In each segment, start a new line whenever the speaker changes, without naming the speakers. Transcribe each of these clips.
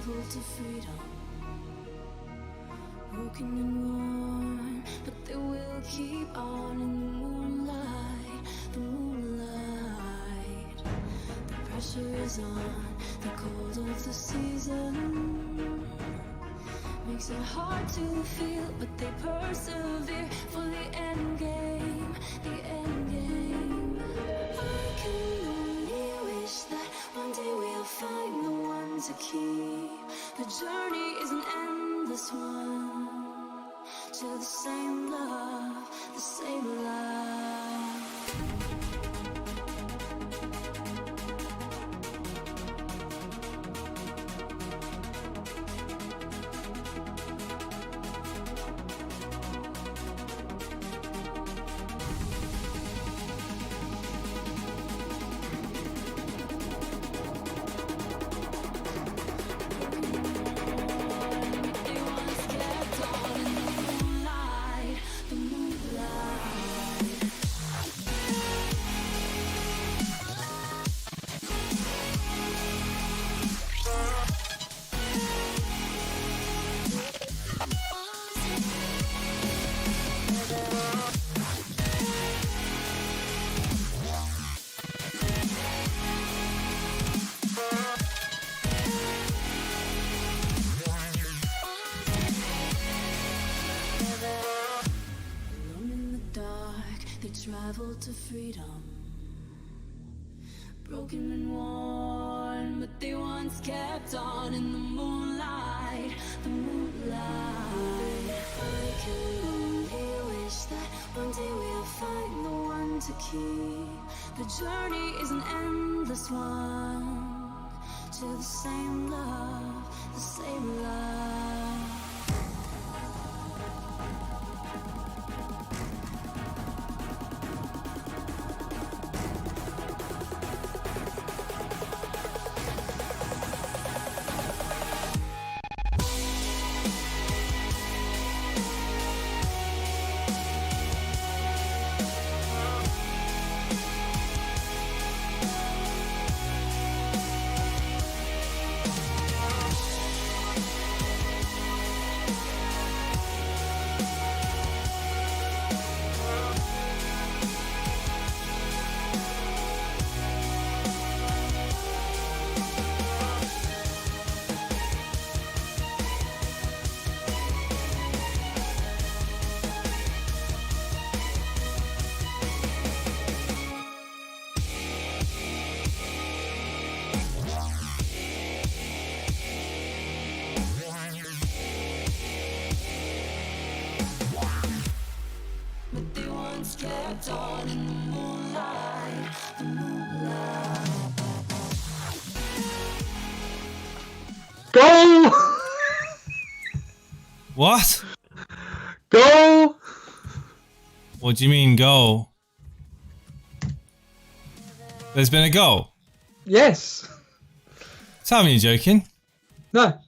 to freedom, broken and worn, but they will keep on in the moonlight, the moonlight. The pressure is on, the cold of the season makes it hard to feel, but they persevere for the end game, the end game. I can only wish that one day we'll find the one to keep. The journey is an endless one to the same love, the same love. Travel to freedom, broken and worn, but they once kept on in the moonlight, the moonlight. I can only wish that one day we'll find the one to keep. The journey is an endless one to the same love, the same love. Kept on in the moonlight, the moonlight.
Go!
What?
Go!
What do you mean goal? There's been a goal?
Yes.
Tell me you're joking.
No.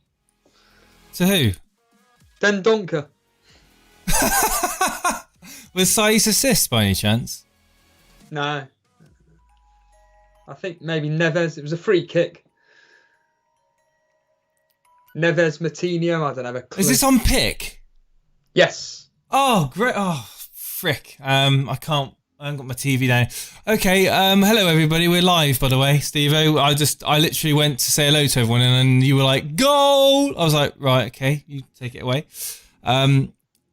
To who?
Den Donker.
Was Sai's assist by any chance?
No. I think maybe Neves. It was a free kick. Neves Matinho. I don't have a clue.
Is this on pick?
Yes.
Oh, great. Oh, frick. I haven't got my TV down. Okay. Hello everybody. We're live, by the way. Steve-O. I literally went to say hello to everyone, and then you were like, goal! I was like, right, okay, you take it away.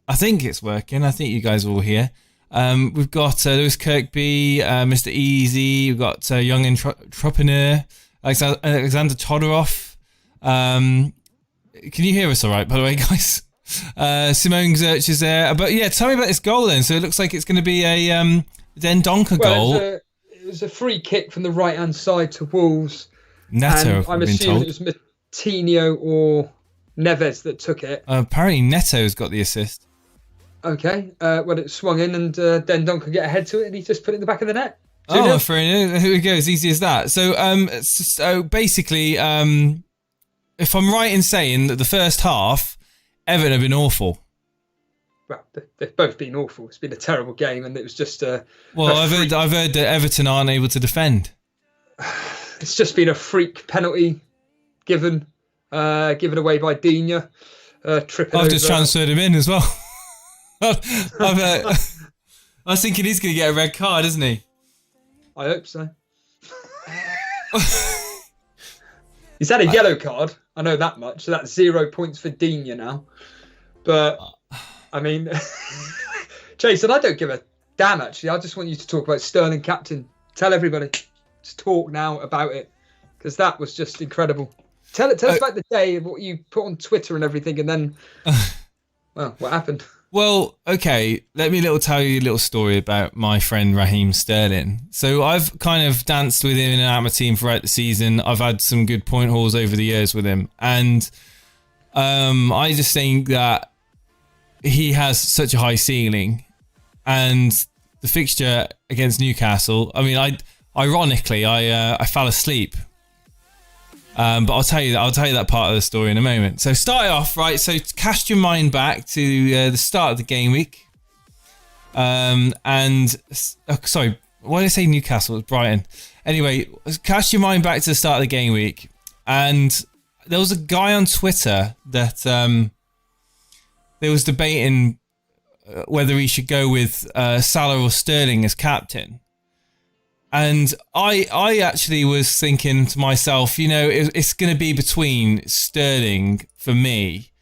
I think it's working. I think you guys are all here. We've got Lewis Kirkby, Mr. Easy. We've got Young Entrepreneur, Alexander Todorov. Can you hear us all right, by the way, guys? Simone Zerch is there. But yeah, tell me about this goal then. So it looks like it's going to be a Den Donker goal.
It was a free kick from the right-hand side to Wolves.
Neto,
I'm assuming it was Matinho or Neves that took it.
Apparently Neto's got the assist.
Okay, well, it swung in and Den Donker get ahead to it, and he just put it in the back of the net.
Oh, for here we go. As easy as that. So, basically, if I'm right in saying that the first half, Everton have been awful.
Well, they've both been awful. It's been a terrible game, and it was just a.
Well, I've heard that Everton aren't able to defend.
It's just been a freak penalty given, given away by Dina. Tripping
I've
over.
just transferred him in as well. I was thinking he's going to get a red card, isn't he?
I hope so. He's had a yellow card. I know that much. So that's 0 points for Dina now. But, I mean, Jason, I don't give a damn, actually. I just want you to talk about Sterling captain. Tell everybody. Just talk now about it. Because that was just incredible. Tell us about the day and what you put on Twitter and everything. And then, well, what happened?
Well, okay, let me tell you a little story about my friend Raheem Sterling. So I've kind of danced with him in and out of my team throughout the season. I've had some good point hauls over the years with him. And I just think that he has such a high ceiling. And the fixture against Newcastle, I mean, ironically, I fell asleep. But I'll tell you that part of the story in a moment. So start it off, right? So cast your mind back to the start of the game week. Sorry, why did I say Newcastle? It was Brighton. Anyway, cast your mind back to the start of the game week. And there was a guy on Twitter that they was debating whether he should go with Salah or Sterling as captain. And I actually was thinking to myself, you know, it's going to be between Sterling for me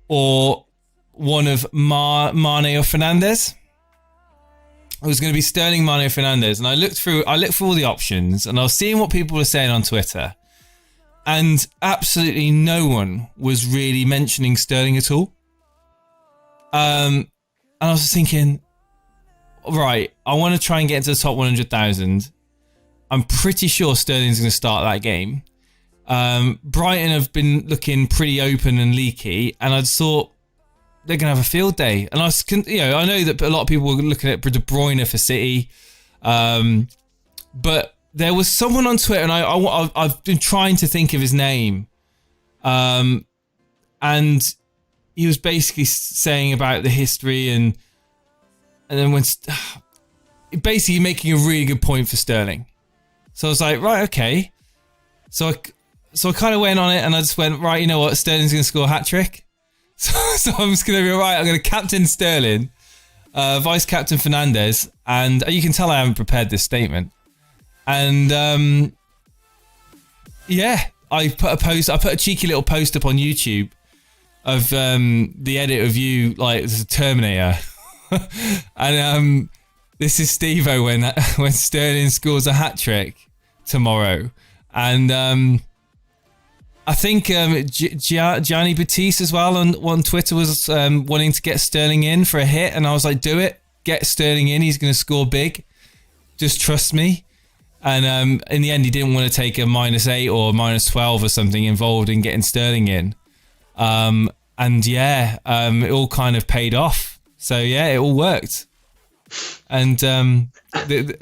or one of Mane or Fernandez. It was going to be Sterling, Mane or Fernandez. And I looked through all the options and I was seeing what people were saying on Twitter. And absolutely no one was really mentioning Sterling at all. And I was thinking, right, I want to try and get into the top 100,000. I'm pretty sure Sterling's going to start that game. Brighton have been looking pretty open and leaky, and I thought they're going to have a field day. And I know that a lot of people were looking at De Bruyne for City, but there was someone on Twitter, and I've been trying to think of his name, and he was basically saying about the history and then basically making a really good point for Sterling. So I was like, right, okay. So I kind of went on it and I just went, right, you know what? Sterling's going to score a hat-trick. So I'm just going to be, right, I'm going to captain Sterling, vice captain Fernandez, and you can tell I haven't prepared this statement. And yeah, I put a cheeky little post up on YouTube of the edit of you like as a Terminator. And this is Steve-O when Sterling scores a hat-trick tomorrow. And I think Gianni Batiste as well on Twitter was wanting to get Sterling in for a hit. And I was like, do it. Get Sterling in. He's going to score big. Just trust me. And in the end, he didn't want to take a -8 or -12 or something involved in getting Sterling in. And yeah, it all kind of paid off. So yeah, it all worked. And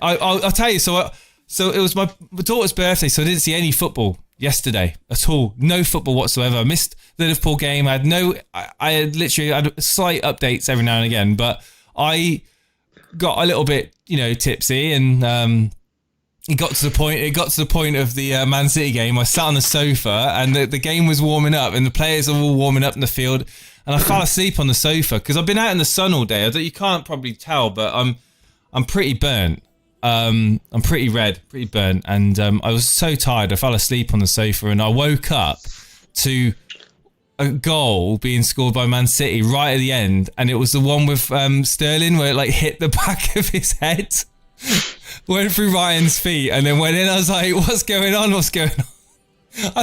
I'll tell you, so it was my daughter's birthday, so I didn't see any football yesterday at all. No football whatsoever. I missed the Liverpool game. I had literally had slight updates every now and again, but I got a little bit, tipsy, and it got to the point of the Man City game. I sat on the sofa and the game was warming up and the players are all warming up in the field, and I fell asleep on the sofa because I've been out in the sun all day. You can't probably tell, but I'm pretty burnt. I'm pretty red, pretty burnt, and I was so tired I fell asleep on the sofa, and I woke up to a goal being scored by Man City right at the end, and it was the one with Sterling where it hit the back of his head. Went through Ryan's feet and then went in. I was like, what's going on? I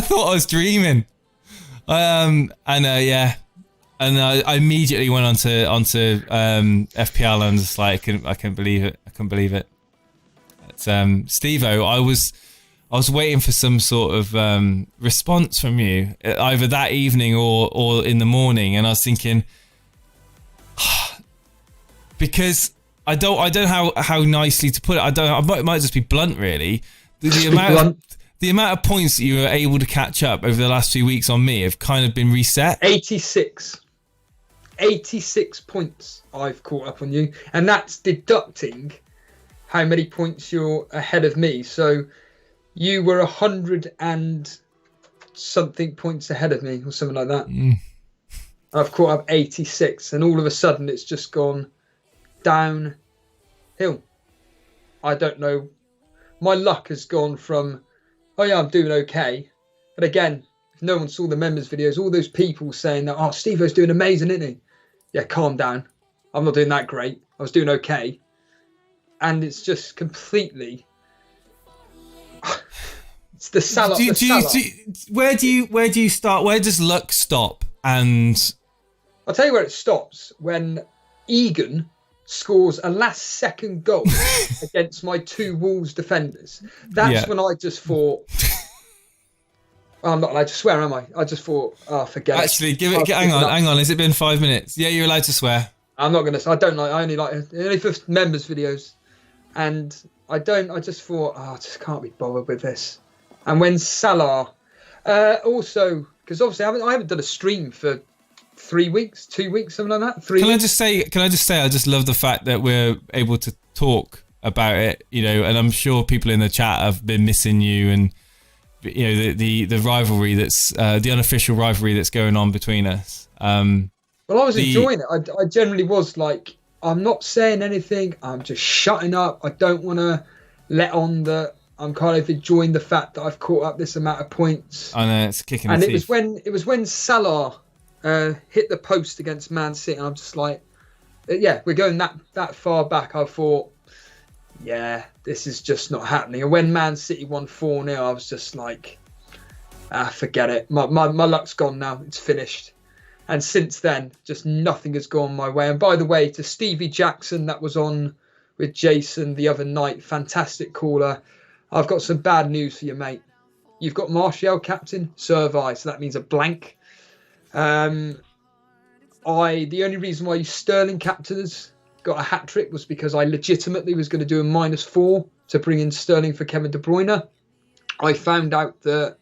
thought I was dreaming. Yeah. And I immediately went onto FPL and just like, I couldn't believe it. But, Steve-O, I was waiting for some sort of response from you, either that evening or in the morning. And I was thinking, because I don't know how nicely to put it. I might just be blunt, really. The amount of points that you were able to catch up over the last few weeks on me have kind of been reset. 86 points I've caught up on you, and that's deducting how many points you're ahead of me. So you were 100 and
something points ahead of me or something like that. I've caught up 86, and all of a sudden it's just gone downhill. I don't know. My luck has gone from, oh yeah, I'm doing okay. But again, if no one saw the members videos, all those people saying that, oh, Steve-O's doing amazing, isn't he? Yeah, calm down. I'm not doing that great. I was doing okay. And it's just completely... It's the Salah.
Where do you start? Where does luck stop? And
I'll tell you where it stops. When Egan scores a last-second goal against my 2 Wolves defenders. That's when I just thought... Oh, I'm not allowed to swear, am I? I just thought, oh, forget
Actually, it. Hang on. Has it been 5 minutes? Yeah, you're allowed to swear.
I'm not going to. I don't like. I only for members videos, and I just thought, oh, I just can't be bothered with this. And when Salah, also because obviously I haven't done a stream for 3 weeks, 2 weeks, something like that. 3 weeks.
Can I just say, I just love the fact that we're able to talk about it, and I'm sure people in the chat have been missing you, and the rivalry that's the unofficial rivalry that's going on between us.
Well, I was enjoying it. I generally was like, I'm not saying anything. I'm just shutting up. I don't want to let on that I'm kind of enjoying the fact that I've caught up this amount of points.
I know, it's kicking
the
teeth.
it was when Salah hit the post against Man City, and I'm just like, yeah, we're going that far back. I thought, yeah, this is just not happening. And when Man City won 4-0, I was just like, forget it. My luck's gone now. It's finished. And since then, just nothing has gone my way. And by the way, to Stevie Jackson, that was on with Jason the other night, fantastic caller. I've got some bad news for you, mate. You've got Martial captain, so have I. So that means a blank. The only reason why you Sterling captains got a hat trick was because I legitimately was going to do a -4 to bring in Sterling for Kevin De Bruyne. I found out that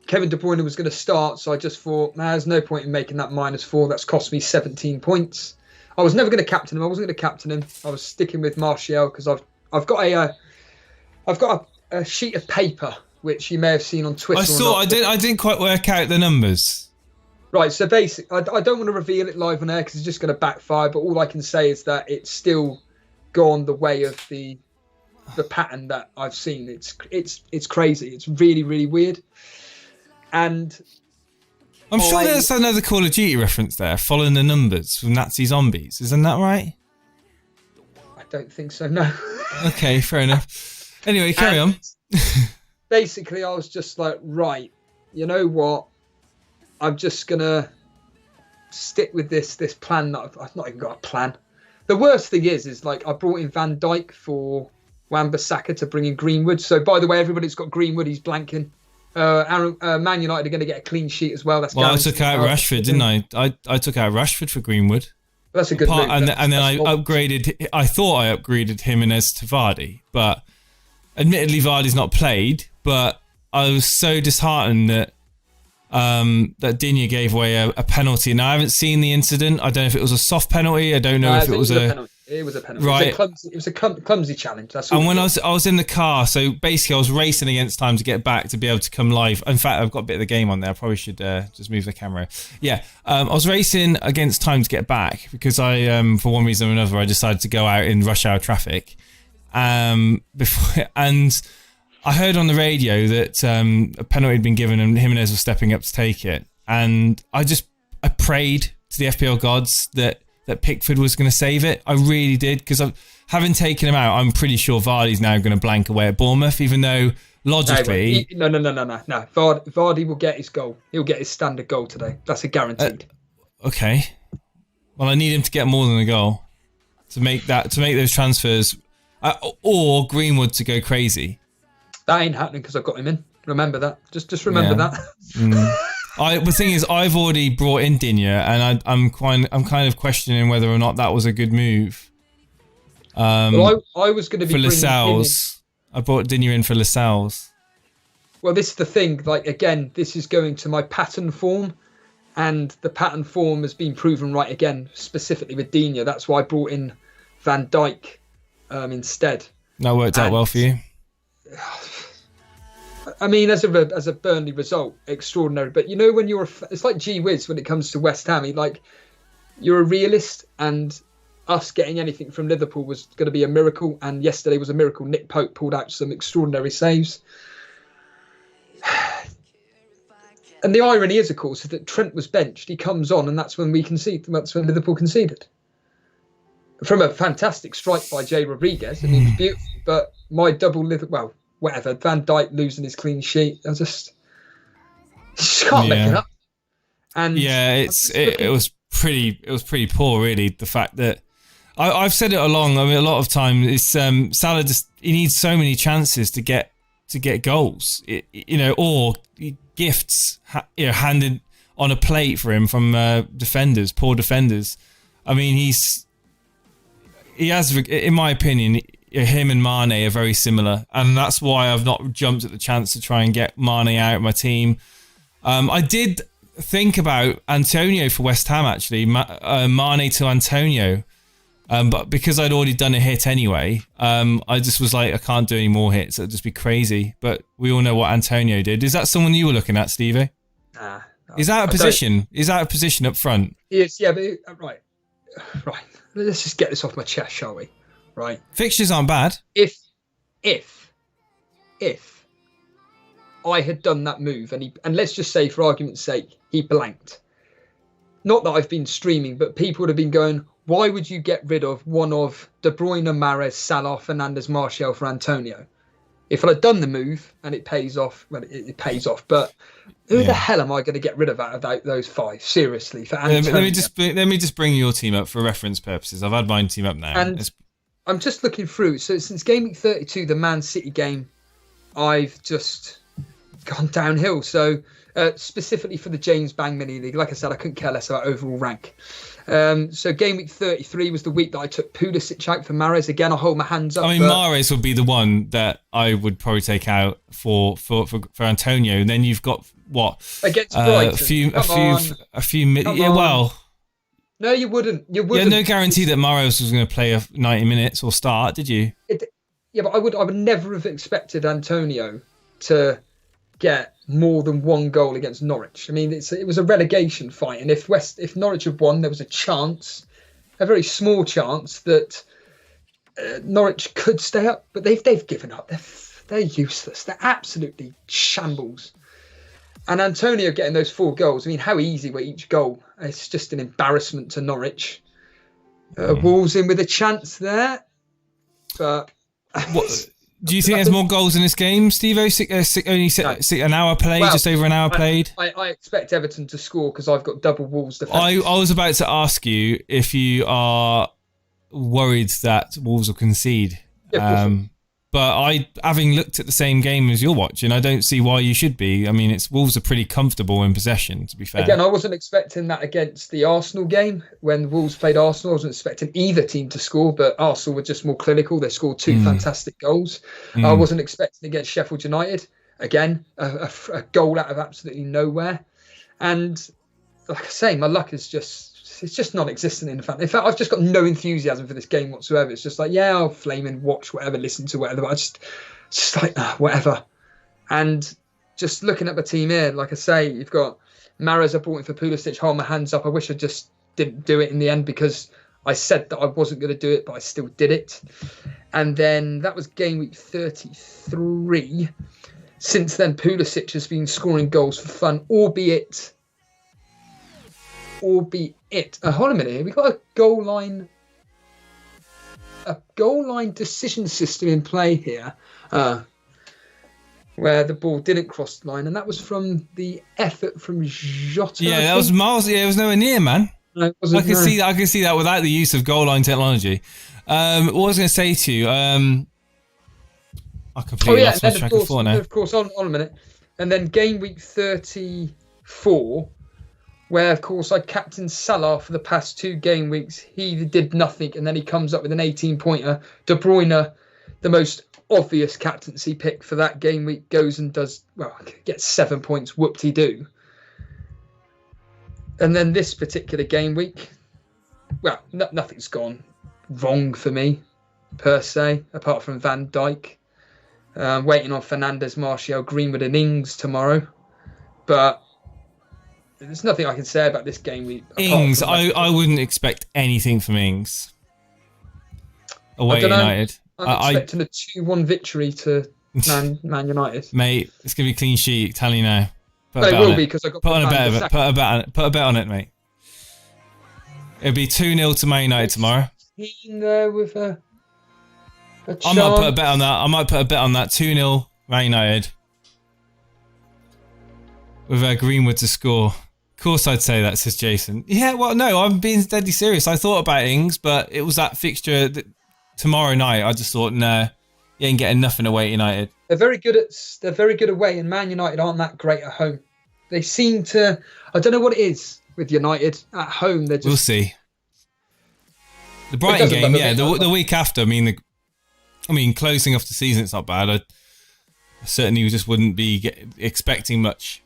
Kevin De Bruyne was going to start, so I just thought, there's no point in making that -4. That's cost me 17 points. I was never going to captain him. I wasn't going to captain him. I was sticking with Martial because I've got a sheet of paper which you may have seen on Twitter.
I didn't quite work out the numbers.
Right, so basically, I don't want to reveal it live on air because it's just going to backfire. But all I can say is that it's still gone the way of the pattern that I've seen. It's crazy. It's really, really weird. And
I'm sure there's another Call of Duty reference there, following the numbers from Nazi zombies. Isn't that right?
I don't think so, no.
Okay, fair enough. Anyway, carry on.
Basically, I was just like, right, you know what? I'm just going to stick with this plan. That I've not even got a plan. The worst thing is like I brought in Van Dijk for Wan-Bissaka to bring in Greenwood. So, by the way, everybody's got Greenwood. He's blanking. Man United are going to get a clean sheet as well. That's
I took out Rashford, didn't I? I took out Rashford for Greenwood.
That's a good move.
And then I upgraded. I thought I upgraded Jimenez to Vardy, but admittedly Vardy's not played. But I was so disheartened that Digne gave away a penalty. Now I haven't seen the incident. I don't know if it was a soft penalty. I don't know if it was a penalty.
It was a penalty.
Right.
It was a clumsy challenge. That's all.
And when I was in the car, so basically I was racing against time to get back to be able to come live. In fact, I've got a bit of the game on there. I probably should just move the camera. Yeah, I was racing against time to get back because I, for one reason or another, I decided to go out in rush hour traffic. And I heard on the radio that a penalty had been given and Jimenez was stepping up to take it. And I prayed to the FPL gods that Pickford was going to save it. I really did, because having taken him out, I'm pretty sure Vardy's now going to blank away at Bournemouth, even though logically...
No. Vardy will get his goal. He'll get his standard goal today. That's a guaranteed.
Okay. Well, I need him to get more than a goal to make those transfers, or Greenwood to go crazy.
That ain't happening because I've got him in. Remember that. Just remember that.
The thing is, I've already brought in Digne, and I'm kind of questioning whether or not that was a good move.
Well, I was going to be
for Lascelles. I brought Digne in for Lascelles.
Well, this is the thing. Like, again, this is going to my pattern form, and the pattern form has been proven right again, specifically with Digne. That's why I brought in Van Dijk instead.
That worked out well for you.
I mean, as a Burnley result, extraordinary. But you know, when it's like gee whiz when it comes to West Ham. Like, you're a realist, and us getting anything from Liverpool was going to be a miracle. And yesterday was a miracle. Nick Pope pulled out some extraordinary saves. And the irony is, of course, that Trent was benched. He comes on, and that's when we concede. That's when Liverpool conceded. From a fantastic strike by Jay Rodriguez. I mean, it was beautiful. But my well, whatever. Van Dijk losing his clean sheet. I just can't make it up. And
yeah, it was pretty poor, really. The fact that I've said it along. I mean, a lot of time it's Salah he needs so many chances to get goals. Or gifts handed on a plate for him from poor defenders. I mean, he has, in my opinion, him and Mane are very similar, and that's why I've not jumped at the chance to try and get Mane out of my team. I did think about Antonio for West Ham, actually, Mane to Antonio, but because I'd already done a hit anyway, I just was like, I can't do any more hits. It'd just be crazy. But we all know what Antonio did. Is that someone you were looking at, Stevie?
Nah.
Is that a position? Is that a position up front?
Yes, yeah, but right. Let's just get this off my chest, shall we? Right.
Fixtures aren't bad.
If I had done that move and let's just say, for argument's sake, he blanked. Not that I've been streaming, but people would have been going, why would you get rid of one of De Bruyne, Mahrez, Salah, Fernandes, Martial for Antonio? If I'd done the move and it pays off, well, it pays off. But who the hell am I going to get rid of out of those five? Seriously, for Antonio.
Let me just bring your team up for reference purposes. I've had my team up now.
And I'm just looking through. So since Gameweek 32, the Man City game, I've just gone downhill. So specifically for the James Bang Mini League, like I said, I couldn't care less about overall rank. So Gameweek 33 was the week that I took Pulisic out for Mahrez. Again, I'll hold my hands up.
I mean, Mahrez would be the one that I would probably take out for Antonio. And then you've got what?
Against Brighton.
a few. Well.
No, you wouldn't. You
had
wouldn't.
no guarantee that Mahrez was going to play 90 minutes or start, did you?
But I would never have expected Antonio to get more than one goal against Norwich. I mean, it was a relegation fight, and if Norwich had won, there was a chance, a very small chance, that Norwich could stay up. But they've given up. They're useless. They're absolutely shambles. And Antonio getting those 4 goals. I mean, how easy were each goal? It's just an embarrassment to Norwich. Wolves in with a chance there, but.
What? Do you think there's more goals in this game, Steve? Only an hour played, just over an hour played?
I expect Everton to score because I've got double Wolves defence.
I was about to ask you if you are worried that Wolves will concede. But having looked at the same game as you're watching, I don't see why you should be. I mean, Wolves are pretty comfortable in possession, to be fair.
Again, I wasn't expecting that against the Arsenal game. When Wolves played Arsenal, I wasn't expecting either team to score, but Arsenal were just more clinical. They scored 2 fantastic goals. I wasn't expecting against Sheffield United. Again, a goal out of absolutely nowhere. And like I say, my luck is just non-existent in fact. In fact, I've just got no enthusiasm for this game whatsoever. It's just like, yeah, I'll flame and watch whatever, listen to whatever, but I just like, whatever. And just looking at the team here, like I say, you've got Mahrez. I brought in for Pulisic, hold my hands up. I wish I just didn't do it in the end because I said that I wasn't going to do it, but I still did it. And then that was game week 33. Since then, Pulisic has been scoring goals for fun, albeit. Hold on a minute here. We've got a goal line decision system in play here, where the ball didn't cross the line, and that was from the effort from Jota.
Yeah, that was miles. Yeah, it was nowhere near, man.
No, it wasn't,
I can see that without the use of goal line technology. What I was going to say to you, I completely lost my track of thought now.
Of course, on a minute, and then game week 34. Where, of course, I captained Salah for the past 2 game weeks. He did nothing, and then he comes up with an 18-pointer. De Bruyne, the most obvious captaincy pick for that game week, goes and gets 7 points, whoop-de-doo. And then this particular game week, nothing's gone wrong for me, per se, apart from Van Dijk. Waiting on Fernandes, Martial, Greenwood and Ings tomorrow. But there's nothing I can say about this game week.
Ings, I wouldn't expect anything from Ings. Away United.
I'm expecting a 2-1 victory to Man United.
Mate, it's going to be a clean sheet, tell you now.
It will be because I got
put a bet on it, mate. It'll be 2-0 to Man United tomorrow.
There with a
I might put a bet on that. 2-0 Man United. With Greenwood to score. Of course I'd say that, says Jason. Yeah, well, no, I'm being deadly serious. I thought about Ings, but it was that fixture tomorrow night. I just thought, nah, you ain't getting nothing away at United.
They're very good away, and Man United aren't that great at home. They seem to, I don't know what it is with United at home. They're just.
We'll see. The Brighton game, yeah, the week after. I mean, closing off the season, it's not bad. I certainly just wouldn't be expecting much.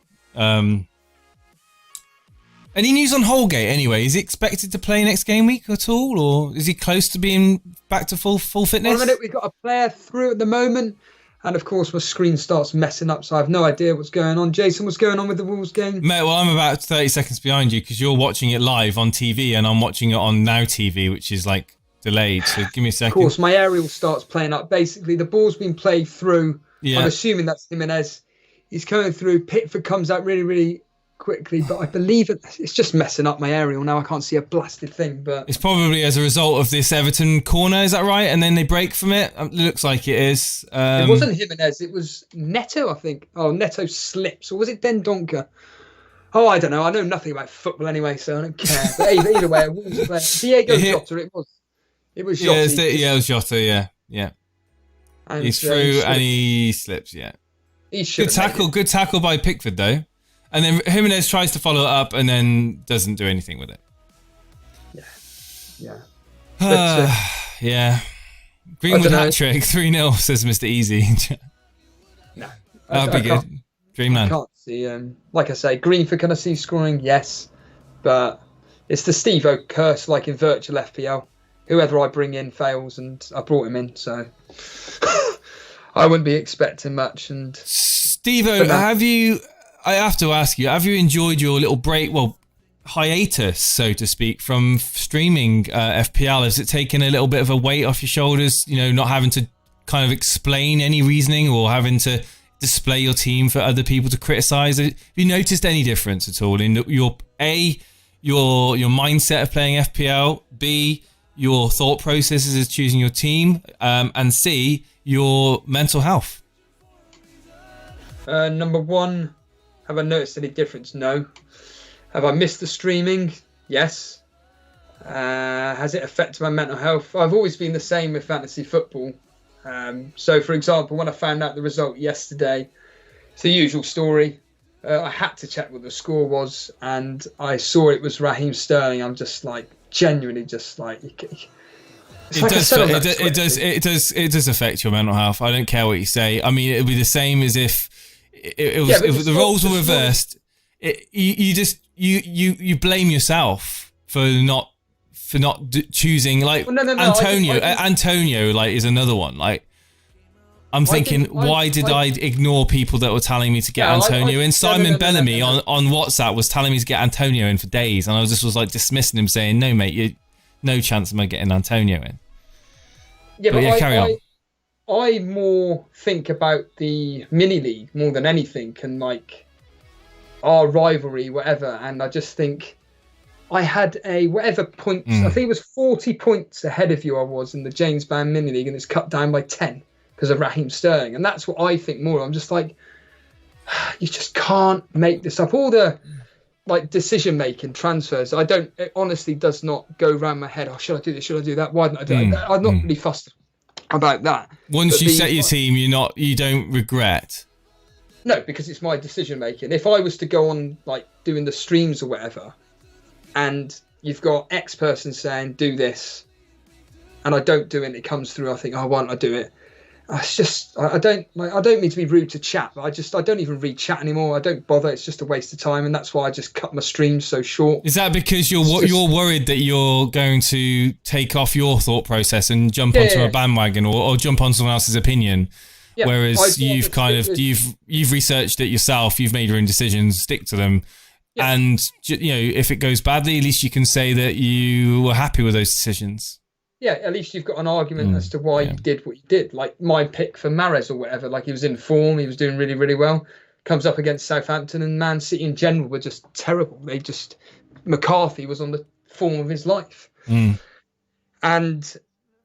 Any news on Holgate anyway? Is he expected to play next game week at all, or is he close to being back to full fitness?
1 minute, we've got a player through at the moment, and of course my screen starts messing up, so I have no idea what's going on. Jason, what's going on with the Wolves game?
Mate, well, I'm about 30 seconds behind you because you're watching it live on TV and I'm watching it on Now TV, which is like delayed. So give me a second.
Of course, my aerial starts playing up. Basically, the ball's been played through. Yeah. I'm assuming that's Jimenez. He's coming through. Pickford comes out really, really quickly, but I believe it's just messing up my aerial now. I can't see a blasted thing, but
it's probably as a result of this Everton corner. Is that right? And then they break from it. It looks like it is.
It wasn't Jimenez. It was Neto, I think. Oh, Neto slips, or was it Dendonka? Oh, I don't know. I know nothing about football anyway, so I don't care. But either way, it was Diego Jota. It was Jota.
Yeah, it was Jota. Yeah. And he's through and he slips. Yeah. Good tackle by Pickford though. And then Jimenez tries to follow it up and then doesn't do anything with it.
Yeah.
Yeah. Greenwood hat-trick, 3-0, says Mr. Easy.
No.
That'll be good. Dreamland.
I can't see, like I say, Greenwood, can I see scoring? Yes. But it's the Steve-O curse, like in virtual FPL. Whoever I bring in fails, and I brought him in, so I wouldn't be expecting much. And
Steve-O, I have to ask you, have you enjoyed your little break, hiatus, so to speak, from streaming FPL? Has it taken a little bit of a weight off your shoulders, not having to kind of explain any reasoning or having to display your team for other people to criticise? Have you noticed any difference at all in your mindset of playing FPL, B, your thought processes as choosing your team, and C, your mental health?
Number one, have I noticed any difference? No. Have I missed the streaming? Yes. Has it affected my mental health? I've always been the same with fantasy football. So, for example, when I found out the result yesterday, it's the usual story. I had to check what the score was, and I saw it was Raheem Sterling. I'm just like, genuinely just like...
It does affect your mental health. I don't care what you say. I mean, it would be the same as if if the roles were reversed. You blame yourself for not choosing, like, Antonio. Antonio, like, is another one. Like, I'm thinking, why did I ignore people that were telling me to get Antonio in? Simon Bellamy on WhatsApp was telling me to get Antonio in for days, and I was like dismissing him, saying, "No, mate, no chance of me getting Antonio in."
Yeah, but
carry on.
I more think about the mini league more than anything, and like our rivalry, whatever. And I just think I had whatever points. I think it was 40 points ahead of you. I was in the James Band mini league, and it's cut down by 10 because of Raheem Sterling. And that's what I think more. I'm just like, you just can't make this up. All the like decision making transfers, it honestly does not go around my head. Oh, should I do this? Should I do that? Why didn't I do that? I'm not really fussed about that.
Once you set your team, you don't regret.
No, because it's my decision making. If I was to go on like doing the streams or whatever, and you've got X person saying do this, and I don't do it, and it comes through, I think, oh, why don't I do it? It's just I don't mean to be rude to chat, but I don't even read chat anymore. I don't bother. It's just a waste of time, and that's why I just cut my streams so short.
Is that because you're worried that you're going to take off your thought process and jump onto a bandwagon or jump on someone else's opinion
Yeah,
Whereas you've researched it yourself, you've made your own decisions, stick to them. Yeah. And, if it goes badly, at least you can say that you were happy with those decisions.
Yeah, at least you've got an argument as to why you did what you did. Like my pick for Mahrez or whatever, like he was in form, he was doing really, really well. Comes up against Southampton, and Man City in general were just terrible. McCarthy was on the form of his life. And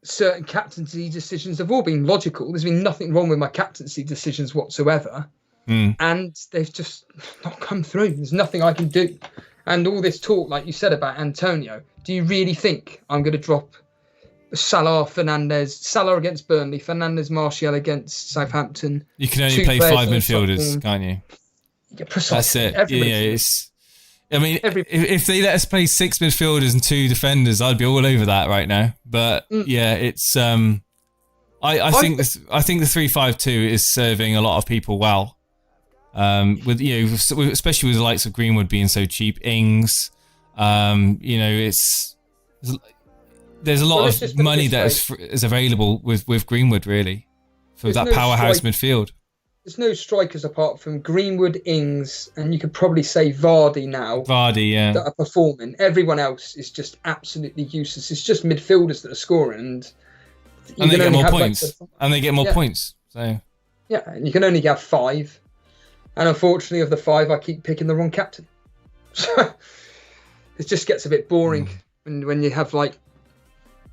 certain captaincy decisions have all been logical. There's been nothing wrong with my captaincy decisions whatsoever. And they've just not come through. There's nothing I can do. And all this talk, like you said about Antonio, do you really think I'm going to drop Salah against Burnley, Fernandes, Martial against Southampton?
You can only play 5 midfielders, can't you?
Yeah, precisely.
That's it. If they let us play 6 midfielders and 2 defenders, I'd be all over that right now. But it's I think the 3-5-2 is serving a lot of people well. Especially with the likes of Greenwood being so cheap, Ings, there's a lot of money that is available with Greenwood really for that powerhouse midfield.
There's no strikers apart from Greenwood, Ings, and you could probably say Vardy now. That are performing. Everyone else is just absolutely useless. It's just midfielders that are scoring, and
they get more points. And they get more points. So
yeah, and you can only have 5. And unfortunately, of the 5, I keep picking the wrong captain. So it just gets a bit boring when you have like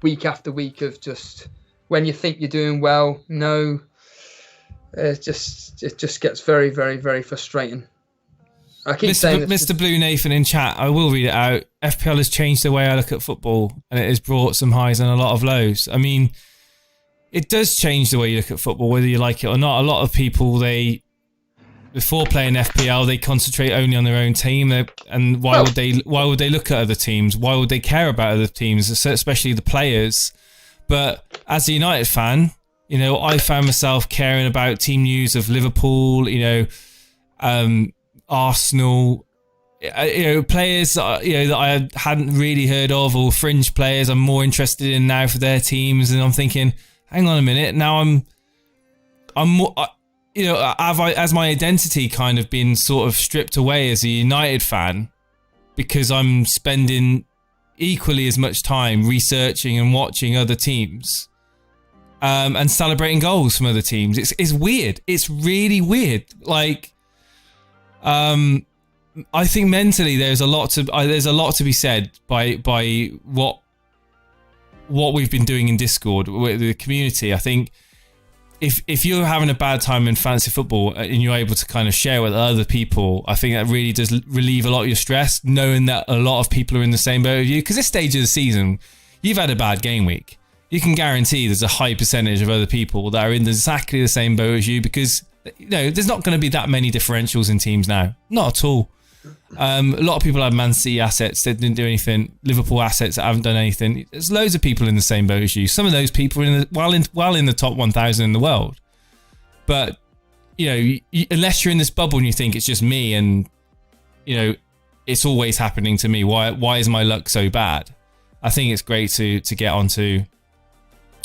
week after week of just when you think you're doing well. No, it just gets very, very, very frustrating. I keep saying
Mr. Blue Nathan in chat, I will read it out. FPL has changed the way I look at football, and it has brought some highs and a lot of lows. I mean, it does change the way you look at football, whether you like it or not. A lot of people, before playing FPL, they concentrate only on their own team. And why would they look at other teams? Why would they care about other teams, especially the players? But as a United fan, I found myself caring about team news of Liverpool, Arsenal, players that I hadn't really heard of, or fringe players I'm more interested in now for their teams. And I'm thinking, hang on a minute, now I'm more... as my identity kind of been sort of stripped away as a United fan, because I'm spending equally as much time researching and watching other teams, and celebrating goals from other teams. It's weird. It's really weird. Like, I think mentally there's a lot to be said by what we've been doing in Discord with the community. I think if you're having a bad time in fantasy football and you're able to kind of share with other people, I think that really does relieve a lot of your stress, knowing that a lot of people are in the same boat as you. Because this stage of the season, you've had a bad game week. You can guarantee there's a high percentage of other people that are in exactly the same boat as you, because there's not going to be that many differentials in teams now. Not at all. A lot of people have Man City assets that didn't do anything, Liverpool assets that haven't done anything. There's loads of people in the same boat as you. Some of those people are in the top 1,000 in the world. But unless you're in this bubble and you think it's just me and it's always happening to me, why is my luck so bad? I think it's great to get onto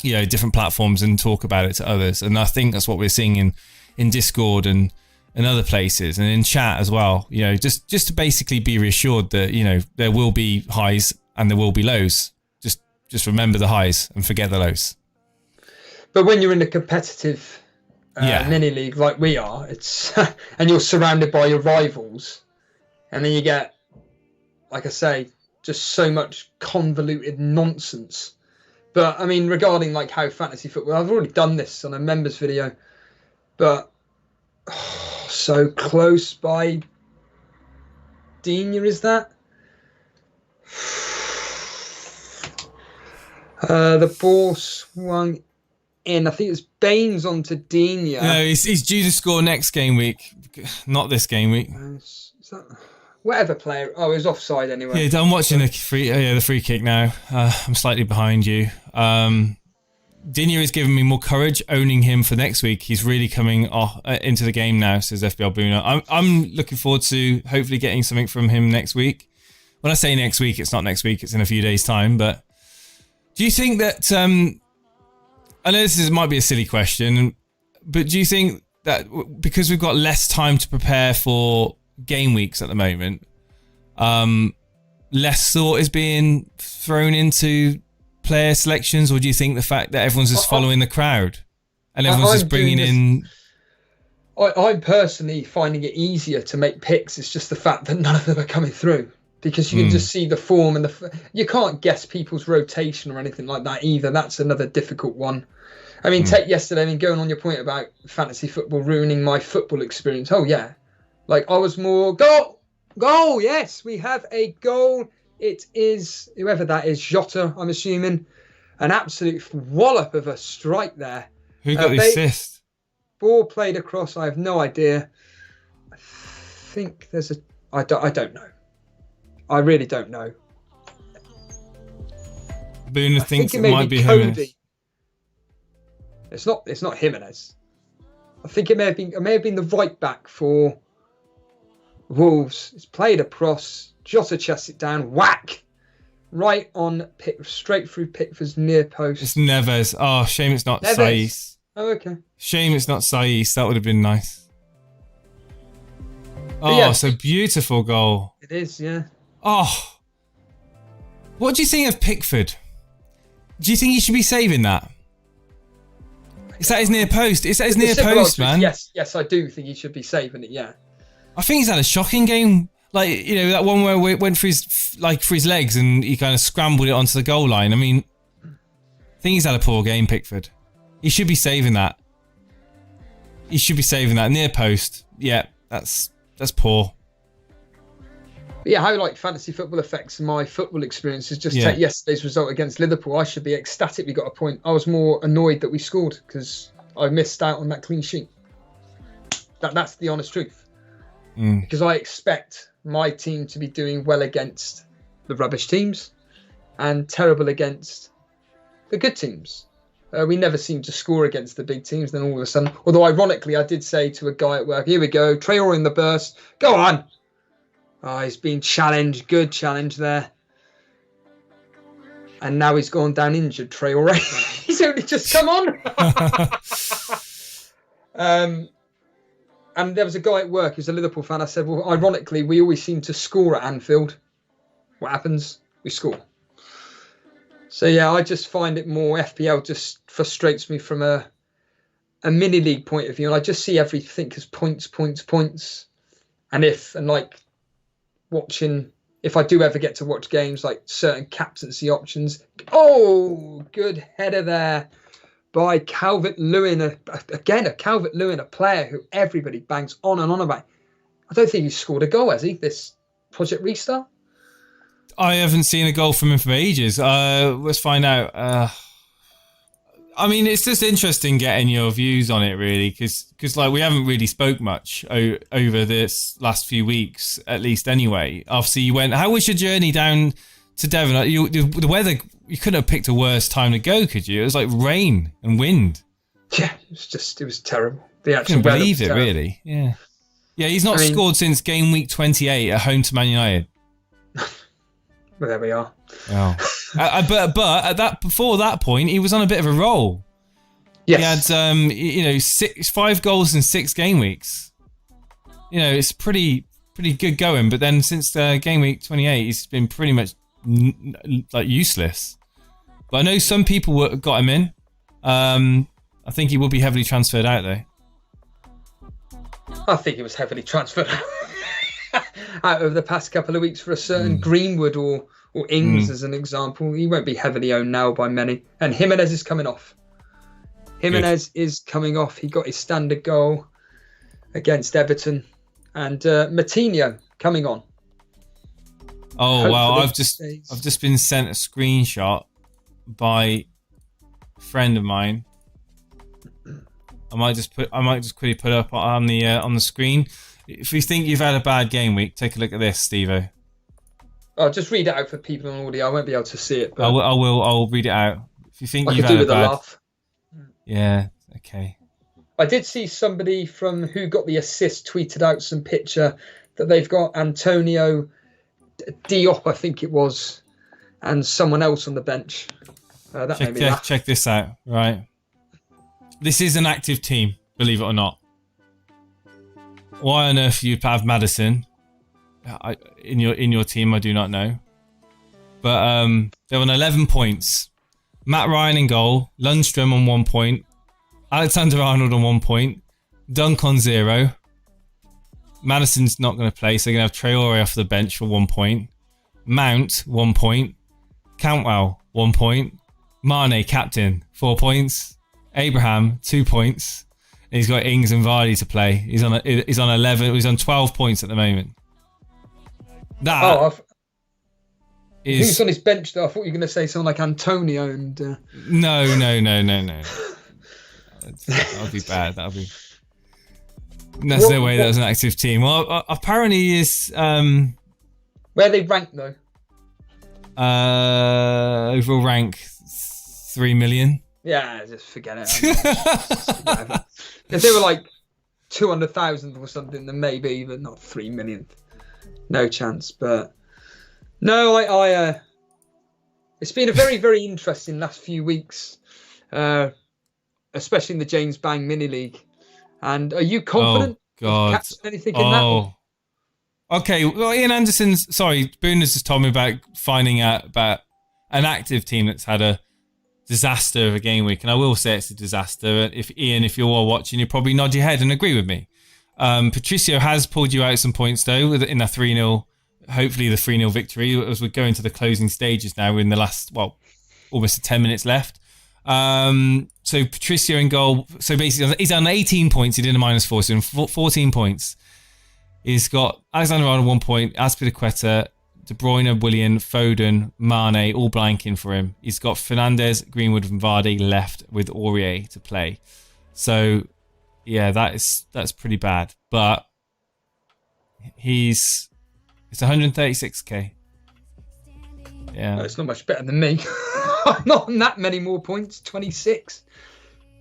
different platforms and talk about it to others, and I think that's what we're seeing in Discord and other places, and in chat as well. Just to basically be reassured that there will be highs and there will be lows. Just remember the highs and forget the lows.
But when you're in a competitive mini league like we are, it's and you're surrounded by your rivals, and then you get, like I say, just so much convoluted nonsense. But I mean, regarding like how fantasy football, I've already done this on a members video, but so close by Digne, is that? The ball swung in. I think it was Baines onto Digne.
No, he's due to score next game week, not this game week.
Is that, whatever player. Oh, it was offside anyway.
Yeah, I'm watching the free kick now. I'm slightly behind you. Digne is giving me more courage owning him for next week. He's really coming into the game now, says FPL Bruno. I'm looking forward to hopefully getting something from him next week. When I say next week, it's not next week, it's in a few days' time. But do you think that... I know this might be a silly question. But do you think that because we've got less time to prepare for game weeks at the moment, less thought is being thrown into player selections, or do you think the fact that everyone's just following the crowd and everyone's just bringing in?
I'm personally finding it easier to make picks. It's just the fact that none of them are coming through, because you can just see the form and you can't guess people's rotation or anything like that either. That's another difficult one. I mean, take yesterday, I mean, going on your point about fantasy football ruining my football experience. Oh, yeah. Like, I was more goal. Yes, we have a goal. It is, whoever that is, Jota, I'm assuming. An absolute wallop of a strike there.
Who got the assist?
Ball played across. I have no idea. I think there's I don't know. I really don't know.
Boona thinks it might be Jimenez.
It's not Jimenez. I think it may have been the right back for Wolves. It's played across. Jota chests it down. Whack! Right on straight through Pickford's near post.
It's Neves. Oh, shame it's not Saiss.
Oh, okay.
Shame it's not Saiss. That would have been nice. Oh,
yeah,
it's a beautiful goal.
It is, yeah.
Oh. What do you think of Pickford? Do you think he should be saving that? Is that his near post? Is that his near post, man?
Yes, I do think he should be saving it, yeah.
I think he's had a shocking game. Like, you know, that one where it went for his legs and he kind of scrambled it onto the goal line. I mean, I think he's had a poor game, Pickford. He should be saving that. He should be saving that. Near post. Yeah, that's poor.
But yeah, how like fantasy football affects my football experience is just take yesterday's result against Liverpool. I should be ecstatic we got a point. I was more annoyed that we scored because I missed out on that clean sheet. That's the honest truth. Because I expect my team to be doing well against the rubbish teams and terrible against the good teams. We never seem to score against the big teams. Then all of a sudden, although ironically, I did say to a guy at work, here we go, Traore in the burst. Go on. Oh, he's been challenged. Good challenge there. And now he's gone down injured, Traore. He's only just come on. And there was a guy at work who's a Liverpool fan. I said, well, ironically, we always seem to score at Anfield. What happens? We score. So, yeah, I just find it more FPL just frustrates me from a mini league point of view. And I just see everything as points. And like watching, if I do ever get to watch games, like certain captaincy options. Oh, good header there by Calvert-Lewin. Again, a Calvert-Lewin, a player who everybody bangs on and on about. I don't think he's scored a goal, has he, this Project Restart?
I haven't seen a goal from him for ages. Let's find out. I mean, it's just interesting getting your views on it, really, because like we haven't really spoke much over this last few weeks, at least anyway. Obviously, you went. How was your journey down to Devon? The weather. You couldn't have picked a worse time to go, could you? It was like rain and wind.
Yeah, it was terrible. The actual
couldn't believe it, really. Yeah. He's not scored since game week 28 at home to Man United.
Well, there we are.
Oh. But at before that point, he was on a bit of a roll.
Yes.
He had 5 goals in 6 game weeks. You know, it's pretty good going. But then since game week 28, he's been pretty much like useless. But I know some people got him in. I think he will be heavily transferred out though.
I think he was heavily transferred out over the past couple of weeks for a certain Greenwood or Ings as an example. He won't be heavily owned now by many. And Jimenez is coming off. Is coming off. He got his standard goal against Everton. And Matinho coming on.
Oh wow! I've just been sent a screenshot by a friend of mine. I might just quickly put it up on the screen. If you think you've had a bad game week, take a look at this, Steve-O.
I'll just read it out for people on audio. I won't be able to see it. But
I'll read it out. If you think you've had a bad... laugh. Yeah, okay.
I did see somebody from Who Got the Assist tweeted out some picture that they've got Antonio Diop, I think it was, and someone else on the bench. That made me laugh.
Check this out, right? This is an active team, believe it or not. Why on earth you'd have Maddison in your team, I do not know. But they're on 11 points. Matt Ryan in goal, Lundstrom on 1 point, Alexander-Arnold on 1 point, Dunk on 0. Maddison's not going to play, so they're going to have Traore off the bench for 1 point. Mount, 1 point. Cantwell, 1 point. Mane, captain, 4 points. Abraham, 2 points. And he's got Ings and Vardy to play. He's on 11. He's on 12 points at the moment.
Who's on his bench though? I thought you were going to say someone like Antonio and.
No. That would be bad. That would be. There's no way that was an active team. Well, apparently is.
Where are they ranked though?
Overall rank 3 million.
Yeah, just forget it. If they were like 200,000 or something, then maybe, but not 3 million. No chance. But no, I it's been a very, very interesting last few weeks, especially in the James Bang Mini League. And are you confident?
Oh God!
Catching anything in that?
Okay. Well, Ian Anderson's. Sorry, Boone has just told me about finding out about an active team that's had a disaster of a game week, and I will say it's a disaster. If you're all watching, you probably nod your head and agree with me. Patricio has pulled you out some points though in the 3-0. Hopefully the 3-0 victory as we're going to the closing stages now. We're in the last almost 10 minutes left. So Patricio in goal. So basically, he's on 18 points. He did a -4, so in 14 points. He's got Alexander-Arnold 1 point, Azpilicueta, De Bruyne, Willian, Foden, Mane, all blanking for him. He's got Fernandes, Greenwood, and Vardy left with Aurier to play. So, yeah, that's pretty bad. But it's 136k. Yeah,
no, it's not much better than me. I'm not on that many more points. 26.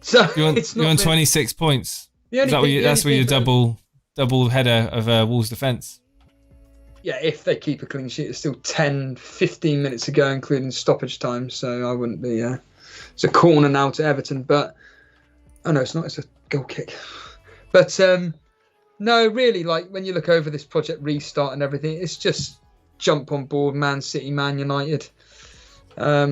So
you're on,
it's not.
You're on 26 points. That's where your double header of Wolves defence.
Yeah, if they keep a clean sheet, it's still 10, 15 minutes to go, including stoppage time. So I wouldn't be. It's a corner now to Everton, but no, it's not. It's a goal kick. But no, really, like when you look over this Project Restart and everything, it's just jump on board Man City, Man United. I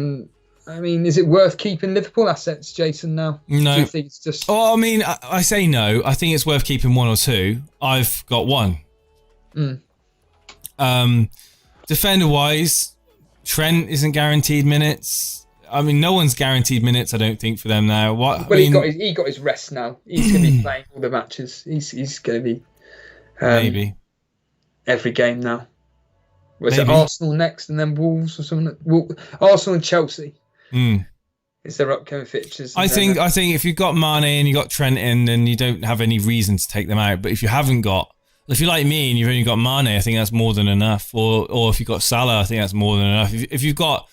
mean, is it worth keeping Liverpool assets, Jason, now?
No.
Do you think it's just...
Oh, I mean, I say no. I think it's worth keeping 1 or 2. I've got 1. Defender-wise, Trent isn't guaranteed minutes. I mean, no one's guaranteed minutes, I don't think, for them now.
He got his rest now. He's going to be playing all the matches. He's going to be...
maybe.
Every game now. Was it Arsenal next and then Wolves or something? Arsenal and Chelsea. Is their upcoming fixtures?
I think if you've got Mane and you've got Trent in, then you don't have any reason to take them out. But if you haven't got, if you're like me and you've only got Mane, I think that's more than enough. Or if you've got Salah, I think that's more than enough. If you've got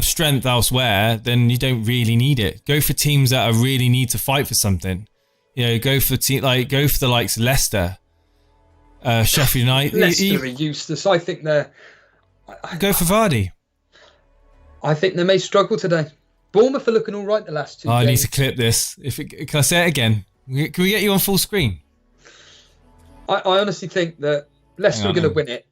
strength elsewhere, then you don't really need it. Go for teams that really need to fight for something. You know, go for the likes of Leicester, Sheffield United.
Leicester are useless. I think they're.
Go for Vardy.
I think they may struggle today. Bournemouth are looking all right the last 2 games.
I need to clip this. Can I say it again? Can we get you on full screen?
I honestly think that Leicester are going to win it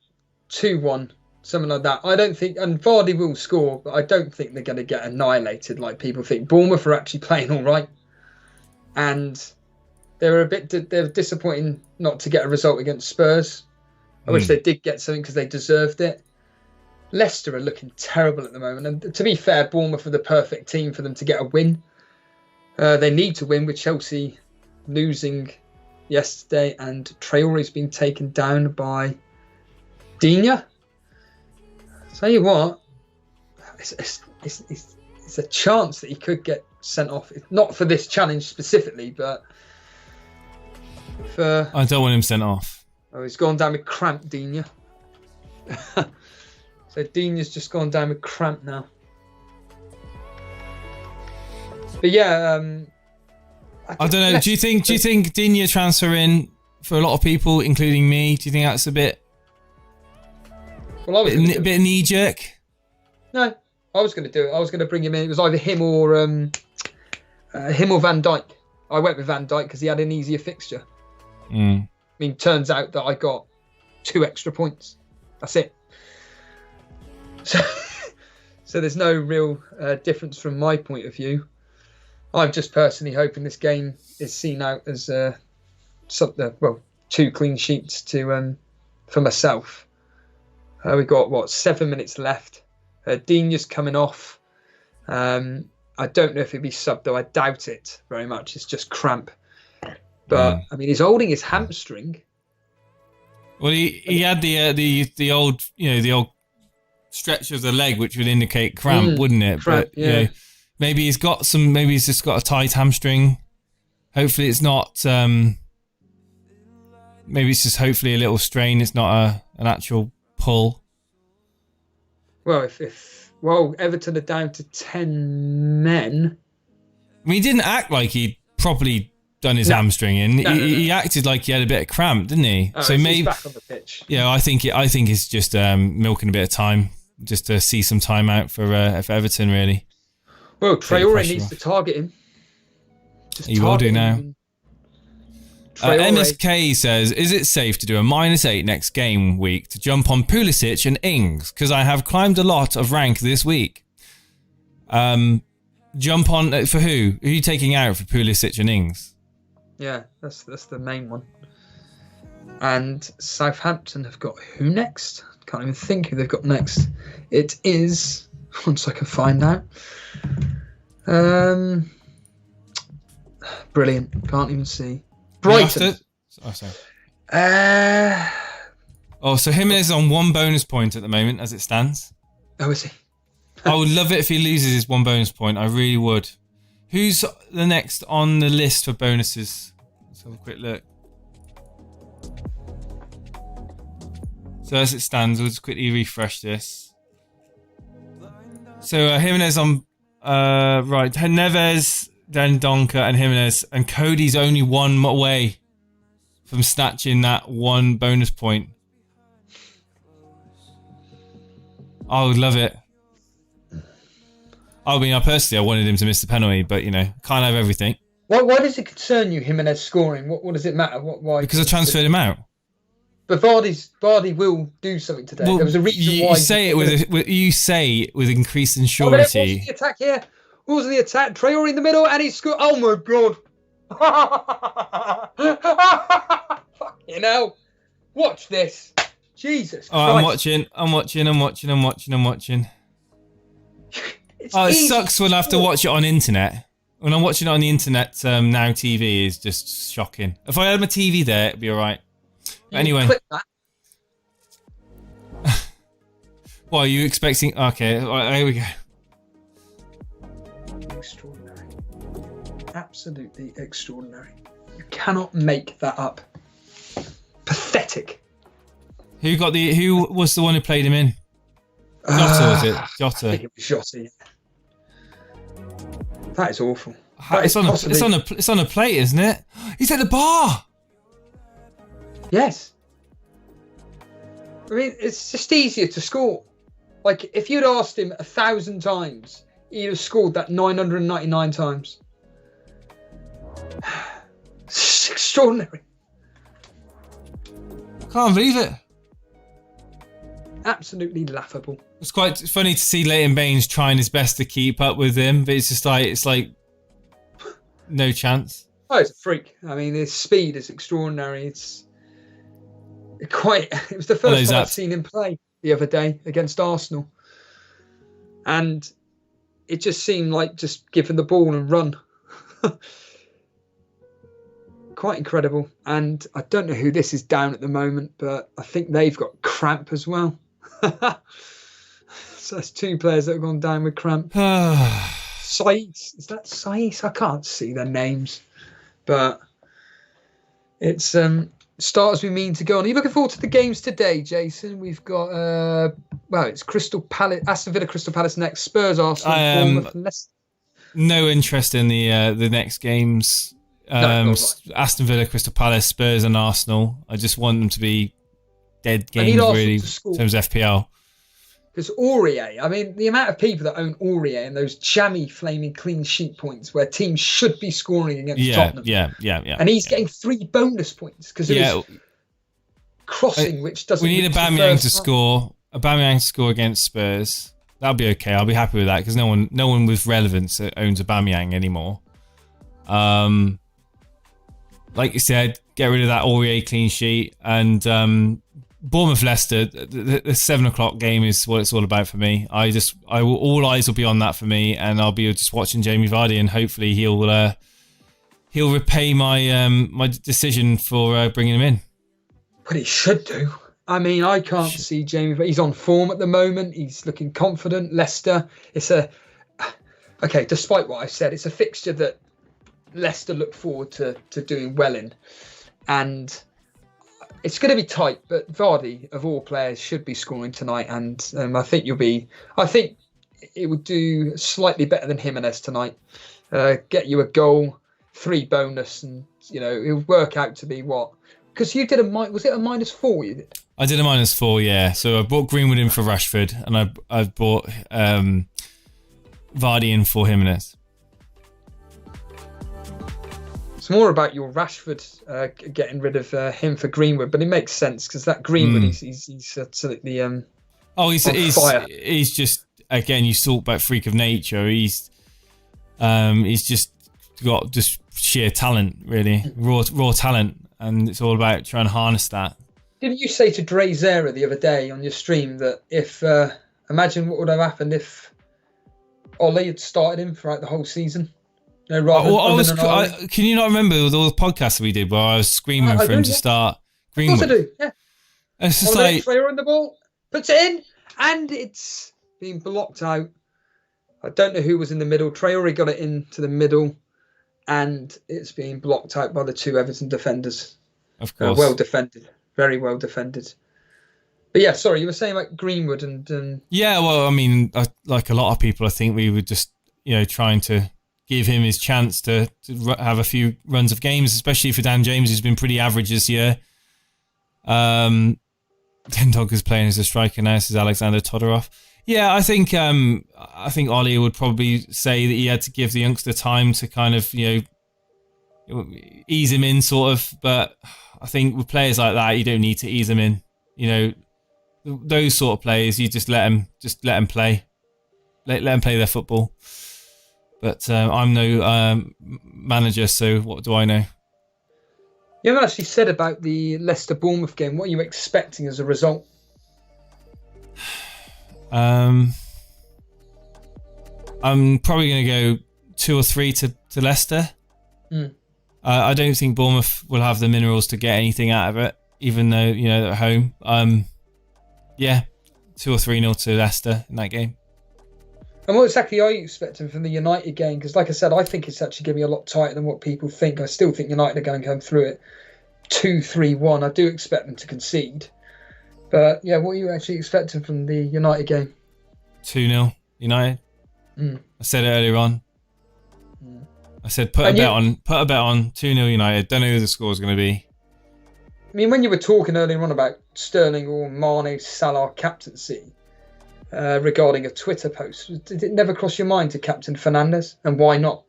2-1, something like that. I don't think, and Vardy will score, but I don't think they're going to get annihilated like people think. Bournemouth are actually playing all right, and they're disappointing not to get a result against Spurs. I wish they did get something because they deserved it. Leicester are looking terrible at the moment. And to be fair, Bournemouth are the perfect team for them to get a win. They need to win with Chelsea losing yesterday and Traore's been taken down by Digne. Tell you what, it's a chance that he could get sent off. Not for this challenge specifically, but for...
I don't want him sent off.
Oh, he's gone down with cramp, Digne. So Digne's just gone down with cramp now. But yeah,
I don't know. Do you think Digne transfer in for a lot of people, including me? Do you think that's a bit knee jerk?
No, I was going to do it. I was going to bring him in. It was either him or Van Dijk. I went with Van Dijk because he had an easier fixture.
Mm.
I mean, turns out that I got 2 extra points. That's it. So there's no real difference from my point of view. I'm just personally hoping this game is seen out as 2 clean sheets to for myself. We've got 7 minutes left. Digne's coming off. I don't know if he'll be subbed though. I doubt it very much. It's just cramp. But I mean, he's holding his hamstring.
Well, he had the old the old stretch of the leg, which would indicate cramp, wouldn't it?
Cramp,
but maybe he's got some. Maybe he's just got a tight hamstring. Hopefully, it's not. Maybe it's just hopefully a little strain. It's not an actual pull.
Well, if Everton are down to 10 men.
I mean, he didn't act like he'd properly done his hamstring in. He acted like he had a bit of cramp, didn't he?
So maybe he's back on the pitch.
Yeah, I think it's just milking a bit of time, just to see some time out for Everton, really.
Well, Traore needs to target him.
He will do now. MSK says, is it safe to do a -8 next game week to jump on Pulisic and Ings? Because I have climbed a lot of rank this week. Jump on for who? Who are you taking out for Pulisic and Ings?
Yeah, that's the main one. And Southampton have got who next? Can't even think who they've got next. It is, once I can find out. Brilliant. Can't even see. Brighton.
So Jimenez is on 1 bonus point at the moment as it stands.
Oh, is he?
I would love it if he loses his 1 bonus point. I really would. Who's the next on the list for bonuses? Let's have a quick look. So as it stands, we'll just quickly refresh this. So Jimenez on right. Neves, then Donker and Jimenez, and Cody's only 1 away from snatching that 1 bonus point. I would love it. I mean, personally, I wanted him to miss the penalty, but can't have everything.
Why does it concern you, Jimenez scoring? What does it matter? Why?
Because I transferred him out.
But Vardy will do something today. Well, there was a reason why.
You say it with increased surety.
What was the attack here? What was the attack? Traore in the middle, and he scored. Oh my god! Fucking hell! Watch this. Jesus Christ!
I'm watching. It sucks when I have to watch it on internet. When I'm watching it on the internet, now TV is just shocking. If I had my TV there, it'd be alright. Anyway.
Click that.
What are you expecting? Okay, here we go.
Extraordinary. Absolutely extraordinary. You cannot make that up. Pathetic.
Who was the one who played him in? Jota, was it? Jota.
I think it was Jota. That is awful.
It's on a plate, isn't it? He's at the bar.
Yes. I mean, it's just easier to score. Like, if you'd asked him 1,000 times, he'd have scored that 999 times. It's extraordinary.
I can't believe it.
Absolutely laughable.
It's quite funny to see Leighton Baines trying his best to keep up with him, but it's like no chance.
Oh, it's a freak. I mean, his speed is extraordinary. It was the first time I've seen him play the other day against Arsenal. And it just seemed like just give him the ball and run. Quite incredible. And I don't know who this is down at the moment, but I think they've got cramp as well. So that's 2 players that have gone down with cramp. Saiz. Is that Saiz? I can't see their names. But it's starters we mean to go on. Are you looking forward to the games today, Jason? We've got it's Crystal Palace, Aston Villa, Crystal Palace next, Spurs, Arsenal, Bournemouth.
No interest in the next games. Aston Villa, Crystal Palace, Spurs, and Arsenal. I just want them to be dead games, really, in terms of FPL.
Because Aurier, I mean, the amount of people that own Aurier and those jammy flaming clean sheet points where teams should be scoring against Tottenham.
Yeah.
And he's getting 3 bonus points because of his crossing, which doesn't.
We need Aubameyang to score. Aubameyang to score against Spurs. That'll be okay. I'll be happy with that because no one with relevance owns Aubameyang anymore. Like you said, get rid of that Aurier clean sheet and Bournemouth Leicester. The 7 o'clock game is what it's all about for me. All eyes will be on that for me, and I'll be just watching Jamie Vardy, and hopefully he'll repay my my decision for bringing him in.
But he should do. I mean, I can't see Jamie, but he's on form at the moment. He's looking confident. Leicester, despite what I said, it's a fixture that Leicester look forward to doing well in. And it's going to be tight, but Vardy, of all players, should be scoring tonight. And I think it would do slightly better than Jimenez tonight. Get you a goal, 3 bonus, and, it'll work out to be what? Because you did was it a -4 you did?
I did a -4, yeah. So I bought Greenwood in for Rashford, and I bought Vardy in for Jimenez.
It's more about your Rashford getting rid of him for Greenwood, but it makes sense because that Greenwood, he's absolutely
he's
fire.
He's just, again, you talk about freak of nature. He's just got just sheer talent, really, raw talent, and it's all about trying to harness that.
Didn't you say to Dre Zera the other day on your stream that if imagine what would have happened if Ollie had started him throughout the whole season? No,
can you not remember all the podcasts we did where I was screaming for him to start Greenwood?
Of course I do, yeah.
It's just like
player on the ball, puts it in, and it's being blocked out. I don't know who was in the middle. Traore got it into the middle, and it's being blocked out by the 2 Everton defenders.
Of course.
Well defended. Very well defended. But yeah, sorry, you were saying about Greenwood and...
Yeah, well, I mean, like a lot of people, I think we were just, trying to give him his chance to have a few runs of games, especially for Dan James, who's been pretty average this year. Ten Dog is playing as a striker now. This is Alexander Todorov. Yeah, I think Ollie would probably say that he had to give the youngster time to kind of, ease him in, sort of. But I think with players like that, you don't need to ease them in. Those sort of players, you just let them play, let them play their football. But I'm no manager, so what do I know?
You haven't actually said about the Leicester-Bournemouth game. What are you expecting as a result?
I'm probably going to go 2 or 3 to Leicester. I don't think Bournemouth will have the minerals to get anything out of it, even though they're at home. 2 or 3-0 to Leicester in that game.
And what exactly are you expecting from the United game? Because, like I said, I think it's actually going to be a lot tighter than what people think. I still think United are going to come through it 2-3-1. I do expect them to concede. But, yeah, what are you actually expecting from the United game?
2-0 United. I said it earlier on. I said put a bet on 2-0 United. Don't know who the score is going to be.
I mean, when you were talking earlier on about Sterling or Mane Salah captaincy, regarding a Twitter post, did it never cross your mind to captain Fernandes, and why not?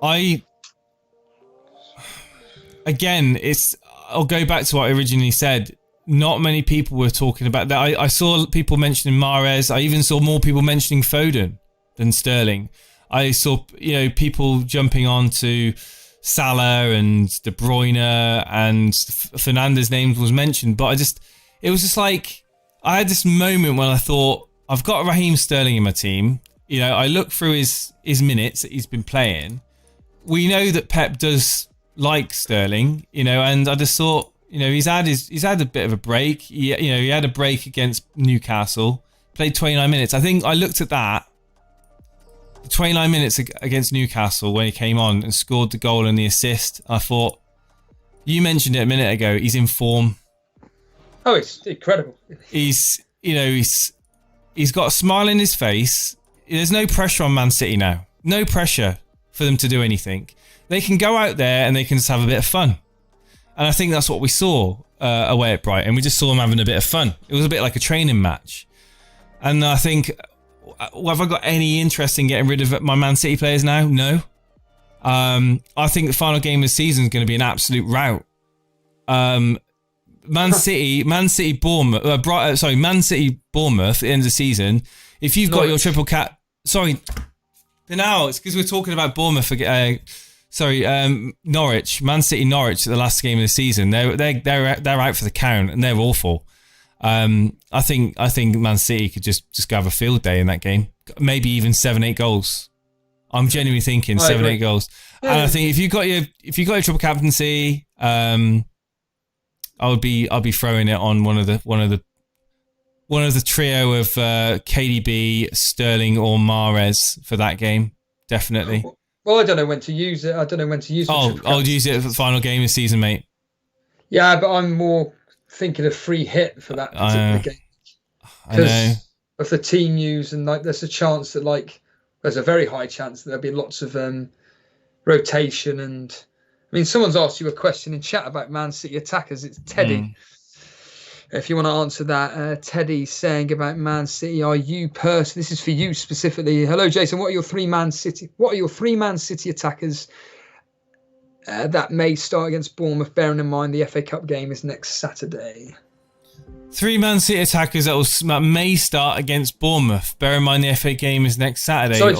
I'll go back to what I originally said. Not many people were talking about that. I saw people mentioning Mahrez. I even saw more people mentioning Foden than Sterling. I saw people jumping on to Salah and De Bruyne, and Fernandes' name was mentioned, but it was just like I had this moment when I thought, I've got Raheem Sterling in my team. I look through his minutes that he's been playing. We know that Pep does like Sterling, and I just thought, he's had a bit of a break. He had a break against Newcastle, played 29 minutes. I think I looked at that. 29 minutes against Newcastle when he came on and scored the goal and the assist. I thought, you mentioned it a minute ago, he's in form.
Oh, it's incredible.
He's got a smile in his face. There's no pressure on Man City now. No pressure for them to do anything. They can go out there and they can just have a bit of fun. And I think that's what we saw away at Brighton. We just saw them having a bit of fun. It was a bit like a training match. And I think, have I got any interest in getting rid of my Man City players now? No. I think the final game of the season is going to be an absolute rout. Man City, Bournemouth. Man City, Bournemouth. At the end of the season, if you've got your triple cap, now it's because we're talking about Bournemouth. Norwich, Man City, Norwich at the last game of the season. They're out for the count and they're awful. I think Man City could just go have a field day in that game. Maybe even 7-8 goals. I'm genuinely thinking 7-8 goals. Yeah. And I think if you got your triple captaincy, I'll be throwing it on one of the trio of KDB, Sterling, or Mahrez for that game. Definitely.
Well, I don't know when to use it.
I'll use it for the final game of the season, mate.
Yeah, but I'm more thinking of free hit for that particular game. Because of the team use, and there's a chance that there's a very high chance that there'll be lots of rotation. And I mean, someone's asked you a question in chat about Man City attackers. It's Teddy. If you want to answer that, Teddy saying about Man City, this is for you specifically. Hello, Jason. What are your three-man City attackers that may start against Bournemouth, bearing in mind the FA Cup game is next Saturday?
3 Man City attackers that may start against Bournemouth. Bear in mind the FA game is next Saturday.
Sorry,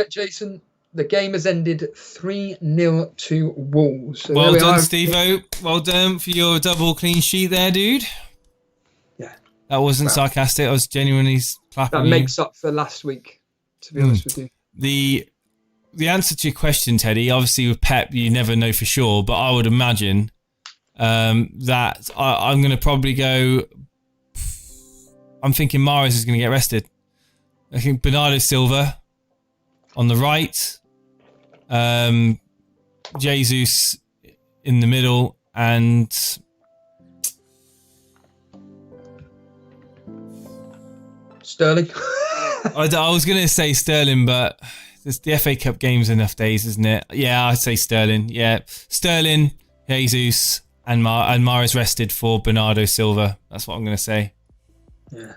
Jason. The game has ended 3-0 to Wolves. So
well done, Steve-O. Well done for your double clean sheet there, dude.
Yeah.
That wasn't sarcastic. I was genuinely clapping.
That makes up for last week, to be honest with you.
The answer to your question, Teddy, obviously with Pep, you never know for sure, but I would imagine that I'm going to probably go... I'm thinking Mahrez is going to get rested. I think Bernardo Silva on the right, Jesus in the middle, and
Sterling.
I was going to say Sterling, but the FA Cup game's enough days, isn't it? Yeah, I'd say Sterling. Yeah, Sterling, Jesus, and Mahrez rested for Bernardo Silva. That's what I'm going to say.
Yeah,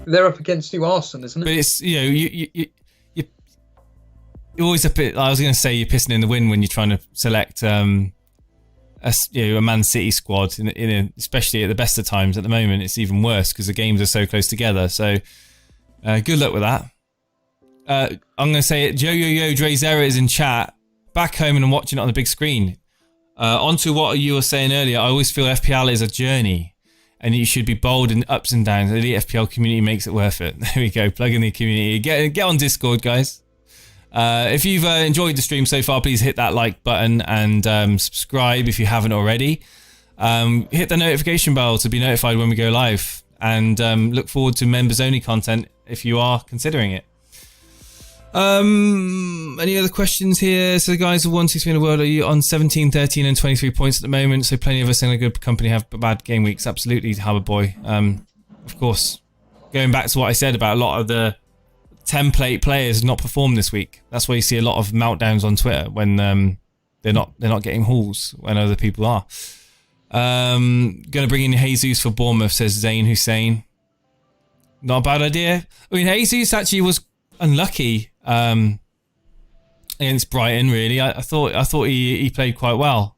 they're up against you, Arsenal, isn't it?
But it's you're always a bit. I was going to say you're pissing in the wind when you're trying to select a Man City squad, especially at the best of times. At the moment, it's even worse because the games are so close together. So, good luck with that. I'm going to say it. Yo Dre Zera is in chat. Back home and I'm watching it on the big screen. Onto what you were saying earlier. I always feel FPL is a journey. And you should be bold in ups and downs. The Elite FPL community makes it worth it. There we go. Plug in the community. Get on Discord, guys. If you've enjoyed the stream so far, please hit that like button and subscribe if you haven't already. Hit the notification bell to be notified when we go live. And look forward to members-only content if you are considering it. Any other questions here? So the guys of 1, 2, 3 in the world, are you on 17, 13 and 23 points at the moment? So plenty of us in a good company have bad game weeks. Absolutely, Harbour Boy. Of course, going back to what I said about a lot of the template players not performed this week. That's why you see a lot of meltdowns on Twitter when they're not getting hauls when other people are. Going to bring in Jesus for Bournemouth, says Zain Hussein. Not a bad idea. I mean, Jesus actually was unlucky against Brighton. Really, I thought he played quite well.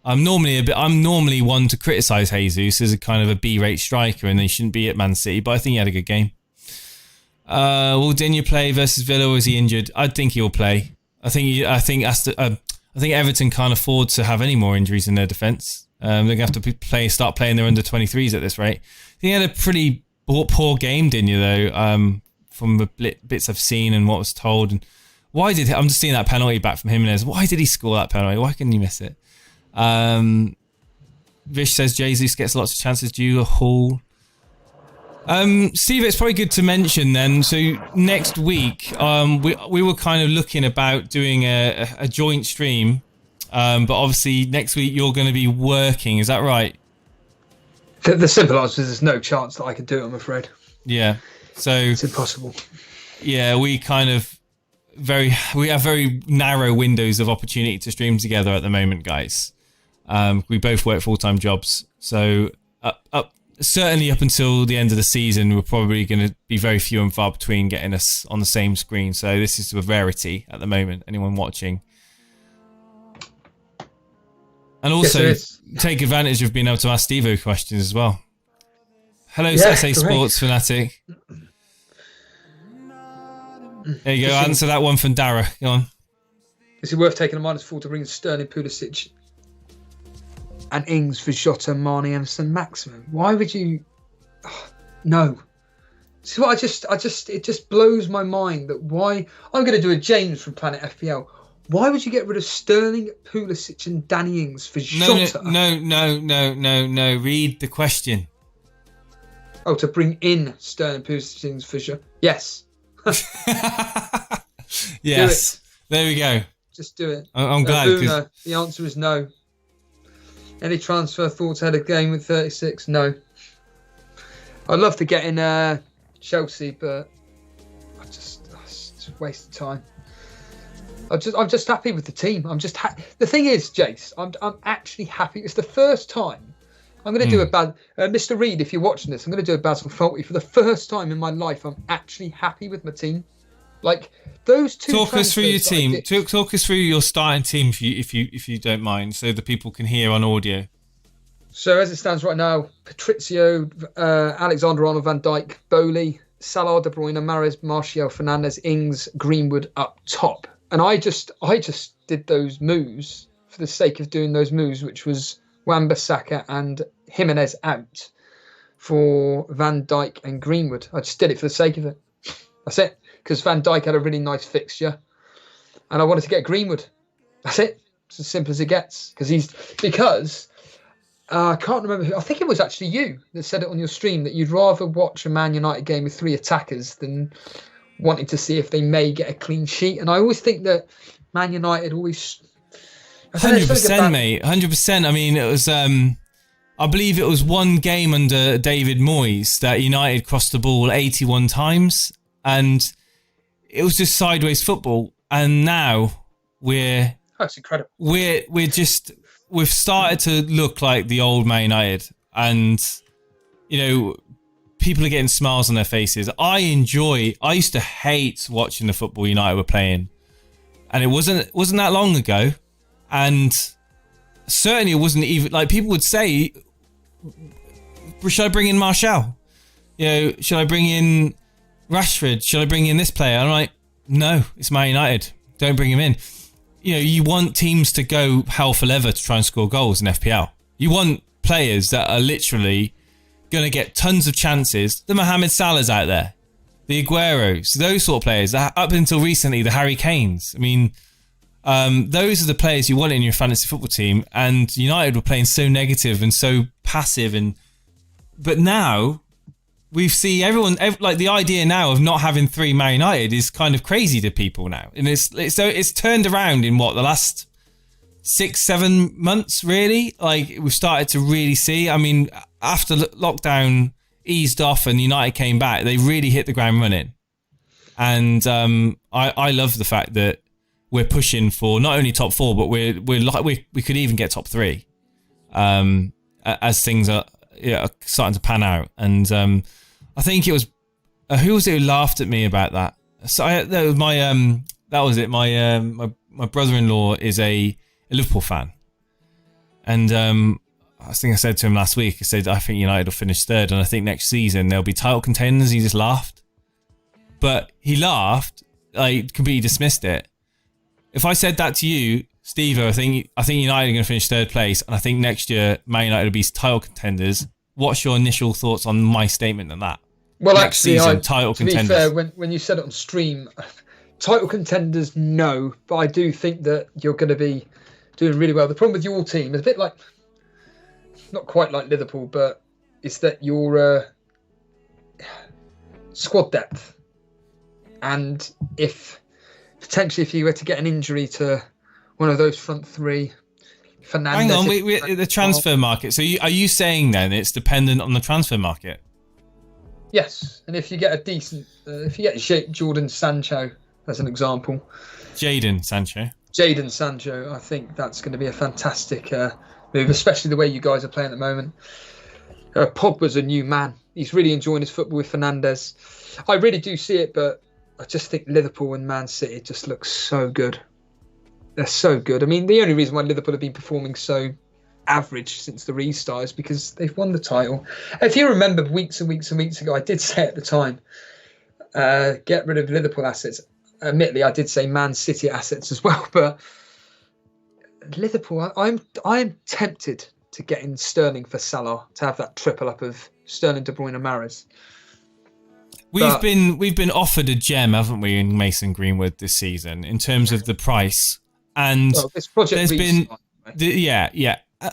I'm normally one to criticise Jesus as a kind of a B-rate striker, and they shouldn't be at Man City. But I think he had a good game. Will Digne play versus Villa, or is he injured? I think he'll play. I think Everton can't afford to have any more injuries in their defence. They're going to have to start playing their under 23s at this rate. I think he had a pretty poor game, Digne, though. From the bits I've seen and what was told, and I'm just seeing that penalty back from Jimenez. Why did he score that penalty? Why couldn't he miss it? Vish says Jesus gets lots of chances due a haul. Steve, it's probably good to mention then. So next week, we were kind of looking about doing a joint stream, but obviously next week you're going to be working. Is that right?
The simple answer is there's no chance that I could do it, I'm afraid.
Yeah. So
it's impossible.
Yeah, we have very narrow windows of opportunity to stream together at the moment, guys. We both work full-time jobs, so certainly up until the end of the season, we're probably going to be very few and far between getting us on the same screen. So this is a rarity at the moment. Anyone watching, and also take advantage of being able to ask Steve-O questions as well. Hello, SA Sports Fanatic. There you go. Answer that one from Dara. Go on.
Is it worth taking a -4 to bring Sterling, Pulisic, and Ings for Jota, Mane, Emerson, Maximum? Why would you? Oh, no. See what it just blows my mind that why I'm going to do a James from Planet FPL. Why would you get rid of Sterling, Pulisic, and Danny Ings for Jota?
No. Read the question.
Oh, to bring in Sterling, Pulisic, Ings for Jota. Yes.
Yes. There we go.
Just do it.
I'm glad.
Buna, the answer is no. Any transfer thoughts ahead of game with 36? No. I'd love to get in Chelsea, but it's just a waste of time. I'm just happy with the team. The thing is, Jace, I'm actually happy. It's the first time I'm going to do a bad. Mr. Reed, if you're watching this, I'm going to do a Basil Fawlty. For the first time in my life, I'm actually happy with my team. Like those two.
Talk us through your team. Talk us through your starting team, if you don't mind, so the people can hear on audio.
So as it stands right now, Patrizio, Alexander-Arnold, Van Dijk, Bowley, Salah, De Bruyne, Mahrez, Martial, Fernandes, Ings, Greenwood up top. And I just did those moves for the sake of doing those moves, which was Wan-Bissaka and Jimenez out for Van Dijk and Greenwood. I just did it for the sake of it. That's it. Because Van Dijk had a really nice fixture, and I wanted to get Greenwood. That's it. It's as simple as it gets. Because I can't remember who. I think it was actually you that said it on your stream that you'd rather watch a Man United game with 3 attackers than wanting to see if they may get a clean sheet. And I always think that Man United always
100%, mate. 100%. I mean, it was. I believe it was one game under David Moyes that United crossed the ball 81 times, and it was just sideways football. And now
that's incredible.
We've started to look like the old Man United, and people are getting smiles on their faces. I used to hate watching the football United were playing, and it wasn't that long ago. And certainly it wasn't even like people would say, should I bring in Martial? Should I bring in Rashford? Should I bring in this player? I'm like, no, it's Man United. Don't bring him in. You want teams to go hell for leather to try and score goals in FPL. You want players that are literally going to get tons of chances. The Mohamed Salahs out there, the Agueros, those sort of players. Up until recently, the Harry Kanes. I mean, those are the players you want in your fantasy football team. And United were playing so negative and so passive. But now we see everyone like the idea now of not having 3 Man United is kind of crazy to people now. And it's turned around in the last 6-7 months, really. Like we've started to really see. I mean, after lockdown eased off and United came back, they really hit the ground running. And I love the fact that we're pushing for not only top 4, but we could even get top 3 as things are starting to pan out. And I think it was who was it who laughed at me about that? So that was my brother-in-law is a Liverpool fan, and I think I said to him last week, I said I think United will finish 3rd, and I think next season they'll be title contenders. He just laughed, but he laughed, like completely dismissed it. If I said that to you, Steve-O, I think United are going to finish 3rd place, and I think next year Man United will be title contenders. What's your initial thoughts on my statement on that?
Well,
next season, title contenders.
To be fair, when you said it on stream, title contenders, no, but I do think that you're going to be doing really well. The problem with your team is a bit like, not quite like Liverpool, but it's that your squad depth, and if you were to get an injury to one of those front 3, Fernandes.
Hang on, we the transfer market. So are you saying then it's dependent on the transfer market?
Yes, and if you get a decent, if you get Jordan Sancho as an example,
Jadon Sancho,
I think that's going to be a fantastic move, especially the way you guys are playing at the moment. Pogba's a new man. He's really enjoying his football with Fernandes. I really do see it, but I just think Liverpool and Man City just look so good. They're so good. I mean, the only reason why Liverpool have been performing so average since the restart is because they've won the title. If you remember weeks and weeks and weeks ago, I did say at the time, get rid of Liverpool assets. Admittedly, I did say Man City assets as well, but Liverpool, I'm tempted to get in Sterling for Salah, to have that triple up of Sterling, De Bruyne, and Mahrez.
We've been offered a gem, haven't we, in Mason Greenwood this season in terms of the price, and
this project
there's been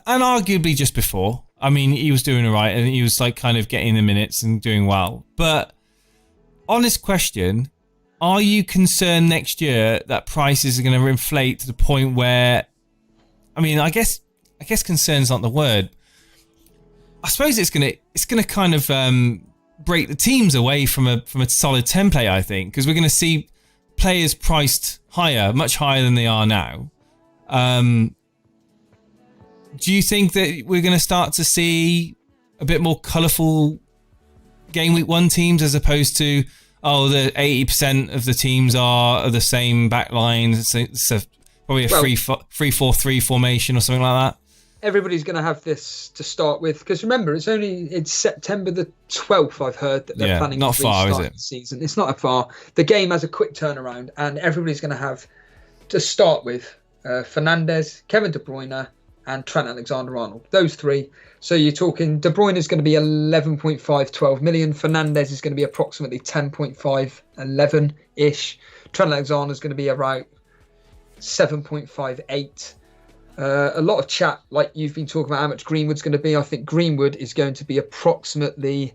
and arguably just before. I mean, he was doing all right, and he was like kind of getting the minutes and doing well. But honest question: are you concerned next year that prices are going to inflate to the point where, I mean, I guess concern's not the word. I suppose it's gonna kind of break the teams away from a solid template, I think, because we're going to see players priced higher, much higher than they are now. Do you think that we're going to start to see a bit more colourful Game Week 1 teams as opposed to, the 80% of the teams are the same back line, so probably a 3-4-3 formation or something like that?
Everybody's going to have this to start with, because remember, it's September the 12th. I've heard that they're planning
not
to
far,
restart
is it?
the season. It's not that far. The game has a quick turnaround, and everybody's going to have to start with Fernandes, Kevin De Bruyne, and Trent Alexander-Arnold. Those three. So you're talking De Bruyne is going to be 11.5, 12 million. Fernandes is going to be approximately 10.5, 11-ish. Trent Alexander is going to be around 7.5, 8. A lot of chat, like you've been talking about how much Greenwood's going to be. I think Greenwood is going to be approximately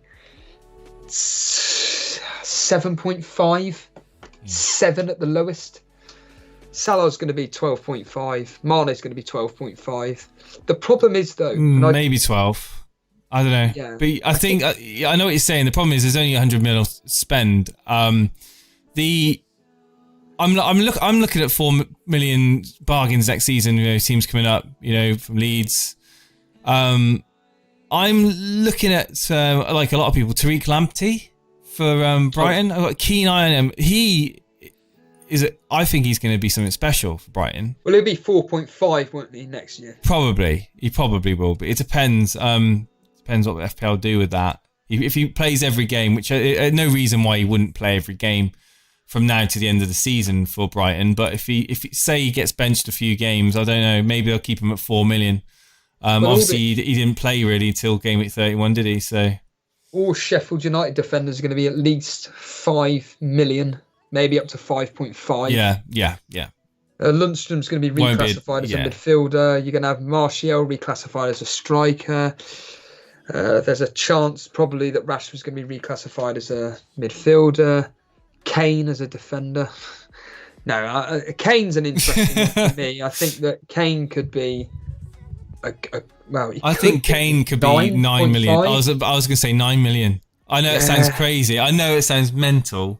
7.5, 7 at the lowest. Salah's going to be 12.5. Mane's going to be 12.5. The problem is, though...
maybe 12. I don't know.
Yeah,
but I think I know what you're saying. The problem is there's only 100 mil spend. I'm looking at 4 million bargains next season. Teams coming up, from Leeds. I'm looking at like a lot of people, Tariq Lamptey for Brighton. I've got a keen eye on him. I think he's going to be something special for Brighton.
Well, he'll be 4.5, won't he, next year?
Probably. He probably will, but it depends. Depends what the FPL do with that. If he plays every game, which no reason why he wouldn't play every game from now to the end of the season for Brighton. But if he say he gets benched a few games, I don't know. Maybe they'll keep him at 4 million. Obviously, he didn't play really till game week 31, did he? So
all Sheffield United defenders are going to be at least 5 million. Maybe up to 5.5.
Yeah.
Lundstrom's going to be reclassified as a midfielder. You're going to have Martial reclassified as a striker. There's a chance probably that Rashford's going to be reclassified as a midfielder. Kane as a defender. No, Kane's an interesting one for me. I think that Kane could be...
I think Kane could be 9 million. I was going to say 9 million. I know it sounds crazy. I know it sounds mental.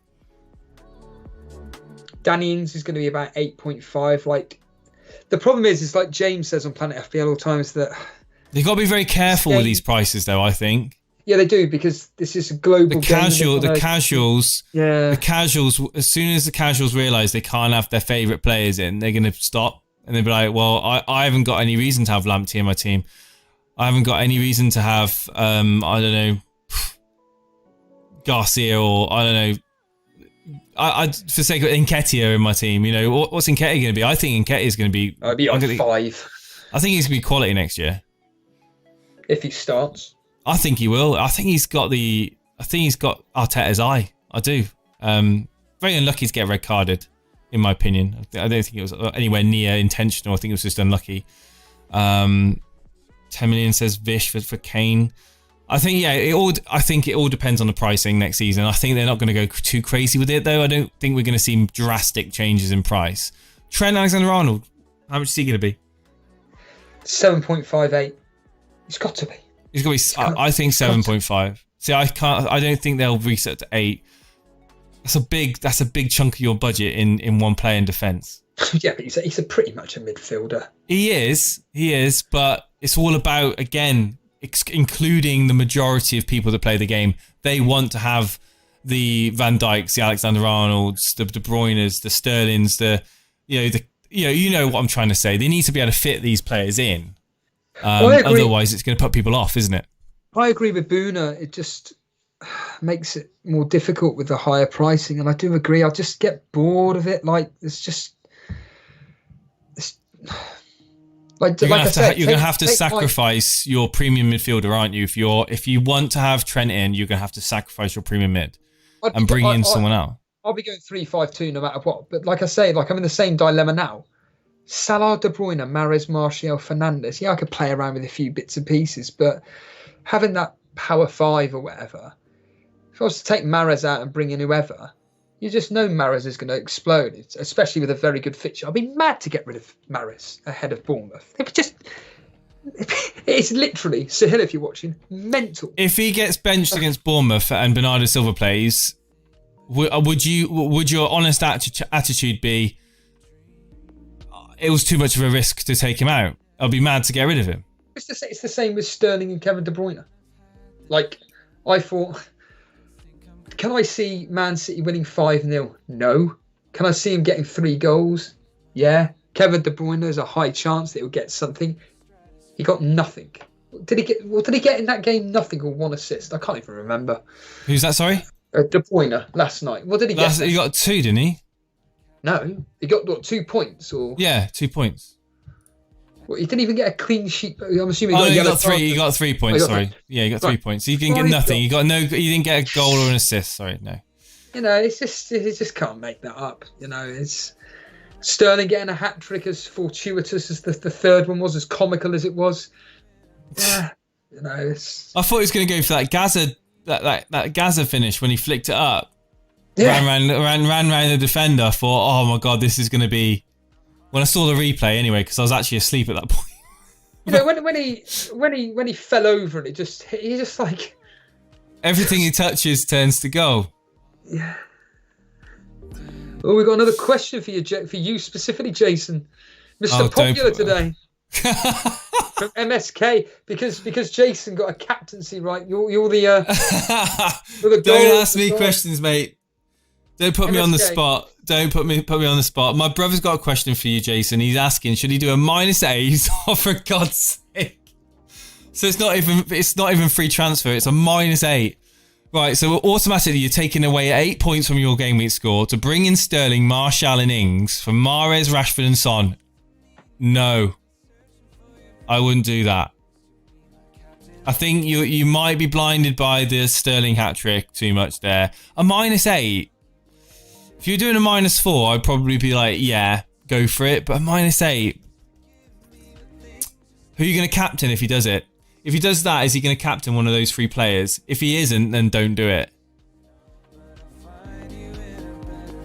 Danny Ings is going to be about 8.5. Like, the problem is like James says on Planet FPL all the time, is that
they've got to be very careful with these prices, though. I think. Yeah,
they do, because this is a global game.
The casuals. As soon as the casuals realise they can't have their favourite players in, they're going to stop, and they'll be like, "Well, I haven't got any reason to have Lamptey in my team. I haven't got any reason to have I don't know, Garcia, or I don't know." I for sake of Nketiah in my team, what's Nketiah going to be? I think Nketiah is going to be...
I'd be on 5.
I think he's going to be quality next year.
If he starts.
I think he will. I think he's got Arteta's eye. I do. Very unlucky to get red carded, in my opinion. I don't think it was anywhere near intentional. I think it was just unlucky. 10 million says Vish for Kane. I think it all depends on the pricing next season. I think they're not going to go too crazy with it, though. I don't think we're going to see drastic changes in price. Trent Alexander-Arnold, how much is he going to be?
7.58. He's got to be.
He's got to be. I think 7.5. See, I don't think they'll reset to 8. That's a big chunk of your budget in one player in defence.
Yeah, but he's pretty much a midfielder.
He is, but it's all about, again, including the majority of people that play the game. They want to have the Van Dijks, the Alexander-Arnolds, the De Bruynes, the Sterlings, you know what I'm trying to say. They need to be able to fit these players in. Otherwise, it's going to put people off, isn't it?
I agree with Boona. It just makes it more difficult with the higher pricing, and I do agree. I just get bored of it. Like
you're going to have to sacrifice your premium midfielder, aren't you? If you want to have Trent in, you're going to have to sacrifice your premium mid and bring in someone else.
I'll be going 3-5-2 no matter what. But like I say, like I'm in the same dilemma now. Salah, De Bruyne, Mahrez, Martial, Fernandes. Yeah, I could play around with a few bits and pieces, but having that power 5 or whatever, if I was to take Mahrez out and bring in whoever, you just know Mahrez is going to explode, especially with a very good fixture. I'd be mad to get rid of Mahrez ahead of Bournemouth. It's literally, Sahil, if you're watching, mental.
If he gets benched against Bournemouth and Bernardo Silva plays, would your honest attitude be, it was too much of a risk to take him out? I'll be mad to get rid of him.
It's the same with Sterling and Kevin De Bruyne. Like, I thought, can I see Man City winning 5-0? No. Can I see him getting 3 goals? Yeah. Kevin De Bruyne, there's a high chance that he'll get something. He got nothing. What did he get in that game? Nothing, or 1 assist? I can't even remember.
Who's that, sorry?
De Bruyne last night. What did he get?
He got 2, didn't he?
No. He got, what, 2 points? Or
yeah, 2 points.
Well, he didn't even get a clean sheet. I'm assuming
he got 3. He got 3 points. Sorry, yeah, he got 3 points. He didn't get nothing. He didn't get a goal or an assist. Sorry, no.
You know, he just can't make that up. You know, it's Sterling getting a hat trick, as fortuitous as the third one was, as comical as it was. Yeah, you know, it's.
I thought he was going to go for that Gaza that Gaza finish when he flicked it up.
Yeah.
Ran around the defender. I thought, oh my god, this is going to be. When I saw the replay, anyway, because I was actually asleep at that point.
You know, when he fell over and he just like
everything he touches turns to goal.
Yeah. Oh, we got another question for you specifically, Jason, Mr. Popular today from MSK, because Jason got a captaincy right. You're the
Don't ask me questions, mate. Don't put me on the spot. Don't put me on the spot. My brother's got a question for you, Jason. He's asking, should he do a -8? Oh, for God's sake! So it's not even free transfer. It's a -8. Right. So automatically you're taking away 8 points from your game week score to bring in Sterling, Martial, and Ings for Mahrez, Rashford, and Son. No, I wouldn't do that. I think you might be blinded by the Sterling hat trick too much there. A -8. If you're doing a -4, I'd probably be like, yeah, go for it. But a -8, who are you going to captain if he does it? If he does that, is he going to captain one of those 3 players? If he isn't, then don't do it.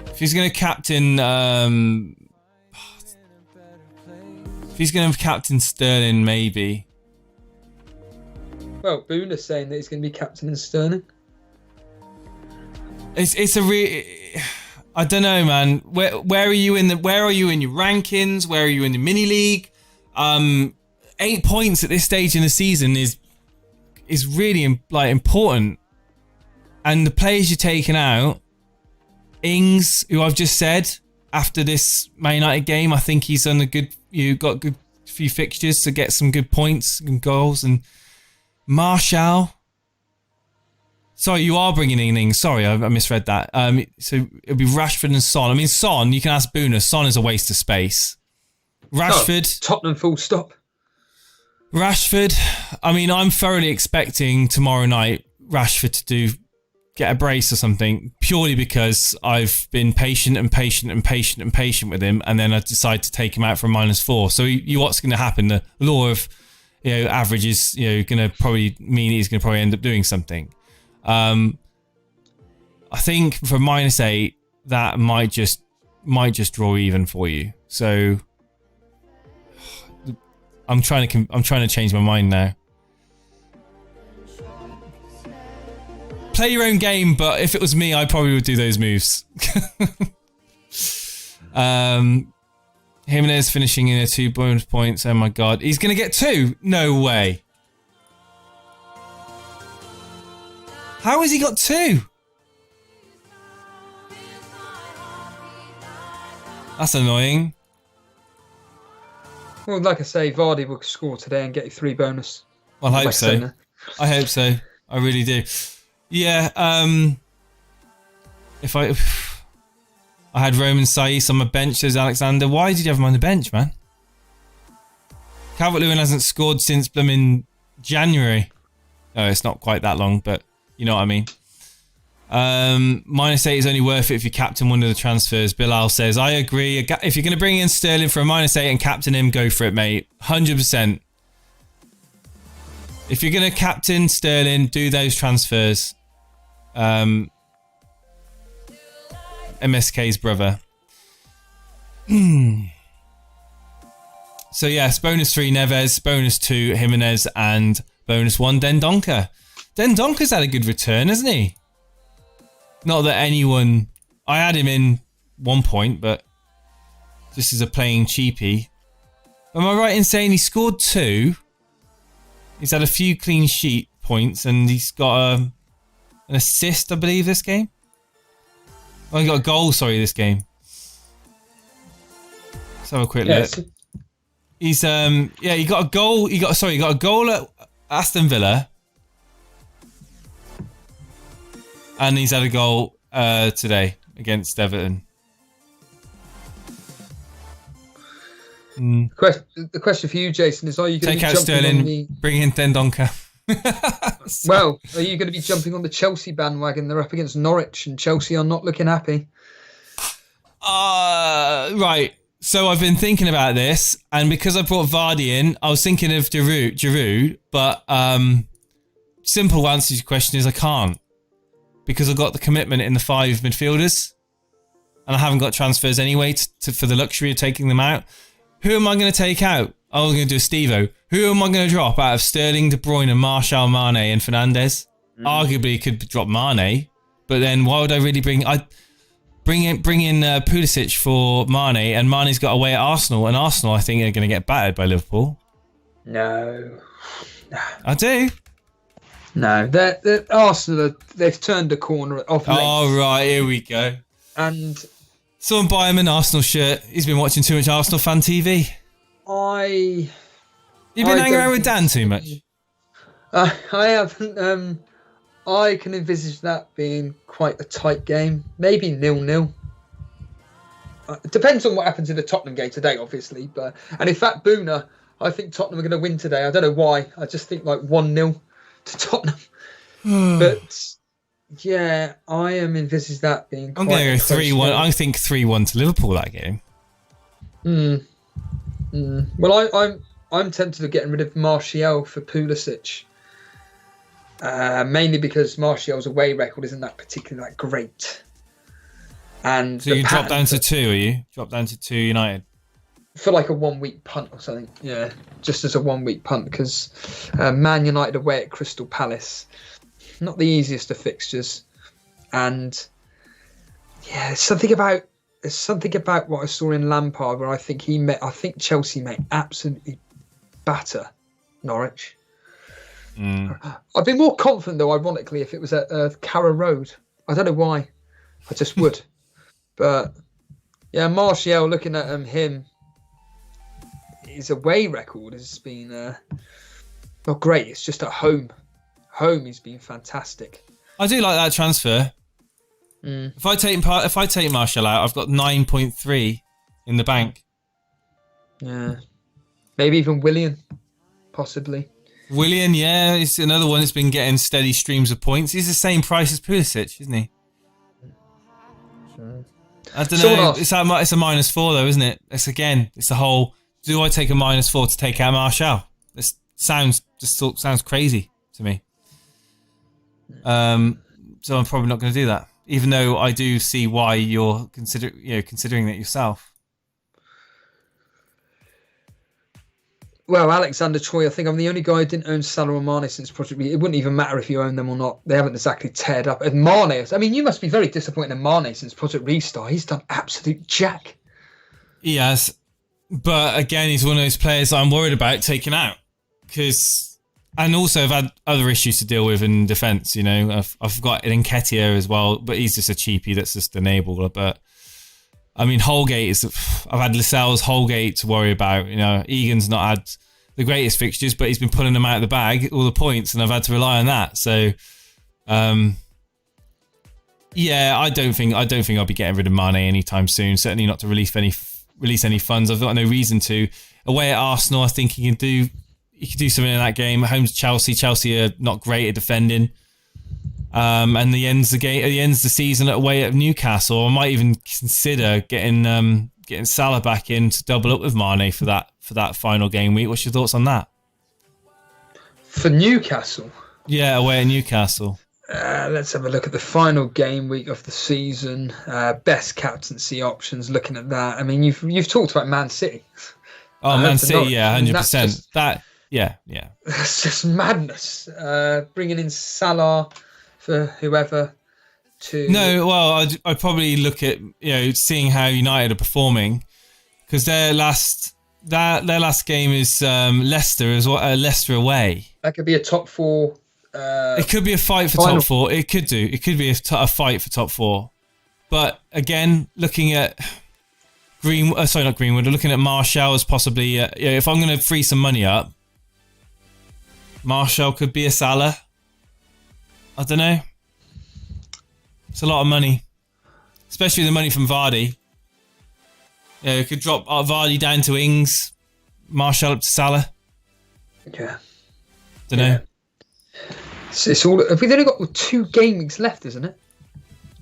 If he's going to captain, Sterling, maybe.
Well, Boone is saying that he's going to be captain in Sterling.
It's a I don't know, man. Where are you in your rankings? Where are you in the mini league? 8 points at this stage in the season is really important. And the players you're taking out, Ings, who I've just said after this Man United game, I think he's on got good few fixtures to get some good points and goals. And Martial. Sorry, you are bringing in Ings. Sorry, I misread that. So it'll be Rashford and Son. I mean, Son, you can ask Boona. Son is a waste of space. Rashford.
Tottenham full stop.
Rashford. I mean, I'm thoroughly expecting tomorrow night Rashford to get a brace or something, purely because I've been patient with him, and then I decide to take him out for a -4. So what's going to happen? The law of average is going to probably mean he's going to probably end up doing something. I think for -8, that might just draw even for you. So I'm trying to change my mind now. Play your own game, but if it was me, I probably would do those moves. Jimenez finishing in 2 bonus points. Oh my god. He's going to get 2? No way. How has he got 2? That's annoying.
Well, like I say, Vardy will score today and get you 3 bonus.
Well, I hope so. I hope so. I really do. Yeah. If I had Roman Saiz on my bench, there's Alexander. Why did you have him on the bench, man? Calvert-Lewin hasn't scored since blooming January. Oh, it's not quite that long, but you know what I mean. -8 is only worth it if you captain one of the transfers. Bilal says, I agree. If you're going to bring in Sterling for a -8 and captain him, go for it, mate. 100%. If you're going to captain Sterling, do those transfers. MSK's brother. So yes, bonus 3 Neves, bonus 2 Jimenez, and bonus 1 Dendoncker. Dendonker's had a good return, hasn't he? Not that anyone... I had him in 1 point, but just as a playing cheapie. Am I right in saying he scored 2? He's had a few clean sheet points, and he's got an assist, I believe, this game. Oh, he got a goal, sorry, this game. Let's have a quick look. He's he got a goal. He got a goal at Aston Villa. And he's had a goal today against Everton.
The question for you, Jason, is: are you going to
take out Sterling, bring in Dendoncker?
Well, are you going to be jumping on the Chelsea bandwagon? They're up against Norwich, and Chelsea are not looking happy.
Right. So I've been thinking about this, and because I brought Vardy in, I was thinking of Giroud, but simple answer to your question is I can't. Because I've got the commitment in the 5 midfielders. And I haven't got transfers anyway for the luxury of taking them out. Who am I going to take out? Oh, I'm going to do a Steve-O. Who am I going to drop out of Sterling, De Bruyne, Martial, Mane and Fernandes? Arguably could drop Mane. But then why would I really bring in Pulisic for Mane, and Mane's got away at Arsenal, and Arsenal I think are going to get battered by Liverpool.
No.
I do.
No, they're Arsenal. They've turned a corner off late.
Oh right, here we go.
And
someone buy him an Arsenal shirt. He's been watching too much Arsenal fan TV. You've been hanging around with Dan too much.
I haven't. I can envisage that being quite a tight game. Maybe 0-0. It depends on what happens in the Tottenham game today, obviously. And in fact, Boona, I think Tottenham are going to win today. I don't know why. I just think like 1-0 to Tottenham. But yeah, I am envisaging that being quite. I'm going to go
3-1. I think 3-1 to Liverpool that game.
Well, I'm tempted of getting rid of Martial for Pulisic. Mainly because Martial's away record isn't that particularly that great. And
so you drop down to 2, are you? Drop down to 2 United?
For like a 1 week punt or something. Yeah, just as a 1 week punt, because Man United away at Crystal Palace, not the easiest of fixtures. And yeah, there's something about what I saw in Lampard where I think Chelsea may absolutely batter Norwich. I'd be more confident though, ironically, if it was at Carrow Road. I don't know why. I just would. But yeah, Martial, looking at him, his away record has been not great. It's just at home. He's been fantastic.
I do like that transfer. If I take Martial out, I've got 9.3 in the bank. Yeah,
maybe even Willian, possibly.
Willian, yeah, it's another one that's been getting steady streams of points. He's the same price as Pulisic, isn't he? Sure. I don't know. It's a -4 though, isn't it? It's the whole. Do I take a -4 to take out Martial? This sounds crazy to me. So I'm probably not going to do that, even though I do see why you're considering that yourself.
Well, Alexander Troy, I think I'm the only guy who didn't own Salah or Mane since Project Re. It wouldn't even matter if you own them or not. They haven't exactly teared up. And Mane, I mean, you must be very disappointed in Mane since Project Restart. He's done absolute jack.
He has. But again, he's one of those players that I'm worried about taking out. And also I've had other issues to deal with in defence, you know. I've got an Nketiah as well, but he's just a cheapie that's just enabler. But I mean, I've had Lascelles, Holgate to worry about. You know, Egan's not had the greatest fixtures, but he's been pulling them out of the bag, all the points, and I've had to rely on that. So, yeah, I don't think I'll be getting rid of Mane anytime soon. Certainly not to release any funds. I've got no reason to. Away at Arsenal, I think he can do something in that game. At home to Chelsea. Chelsea are not great at defending. And he ends the season away at Newcastle. I might even consider getting Salah back in to double up with Mane for that final game week. What's your thoughts on that?
For Newcastle?
Yeah, away at Newcastle.
Let's have a look at the final game week of the season. Best captaincy options. Looking at that, I mean, you've talked about Man City.
Oh, Man City, yeah, 100%. Yeah.
That's just madness. Bringing in Salah for whoever to.
No, well, I'd probably look at seeing how United are performing, because their last game is Leicester as well. Leicester away. That
could be a top four.
It could be a fight for top four. It could be a fight for top four. But again, looking at not Greenwood. Looking at Martial as possibly. If I'm going to free some money up, Martial could be a Salah. I don't know. It's a lot of money, especially the money from Vardy. Yeah, it could drop Vardy down to Ings, Martial up to Salah.
Yeah.
Don't know.
It's all. We've only got 2 game weeks left, isn't it?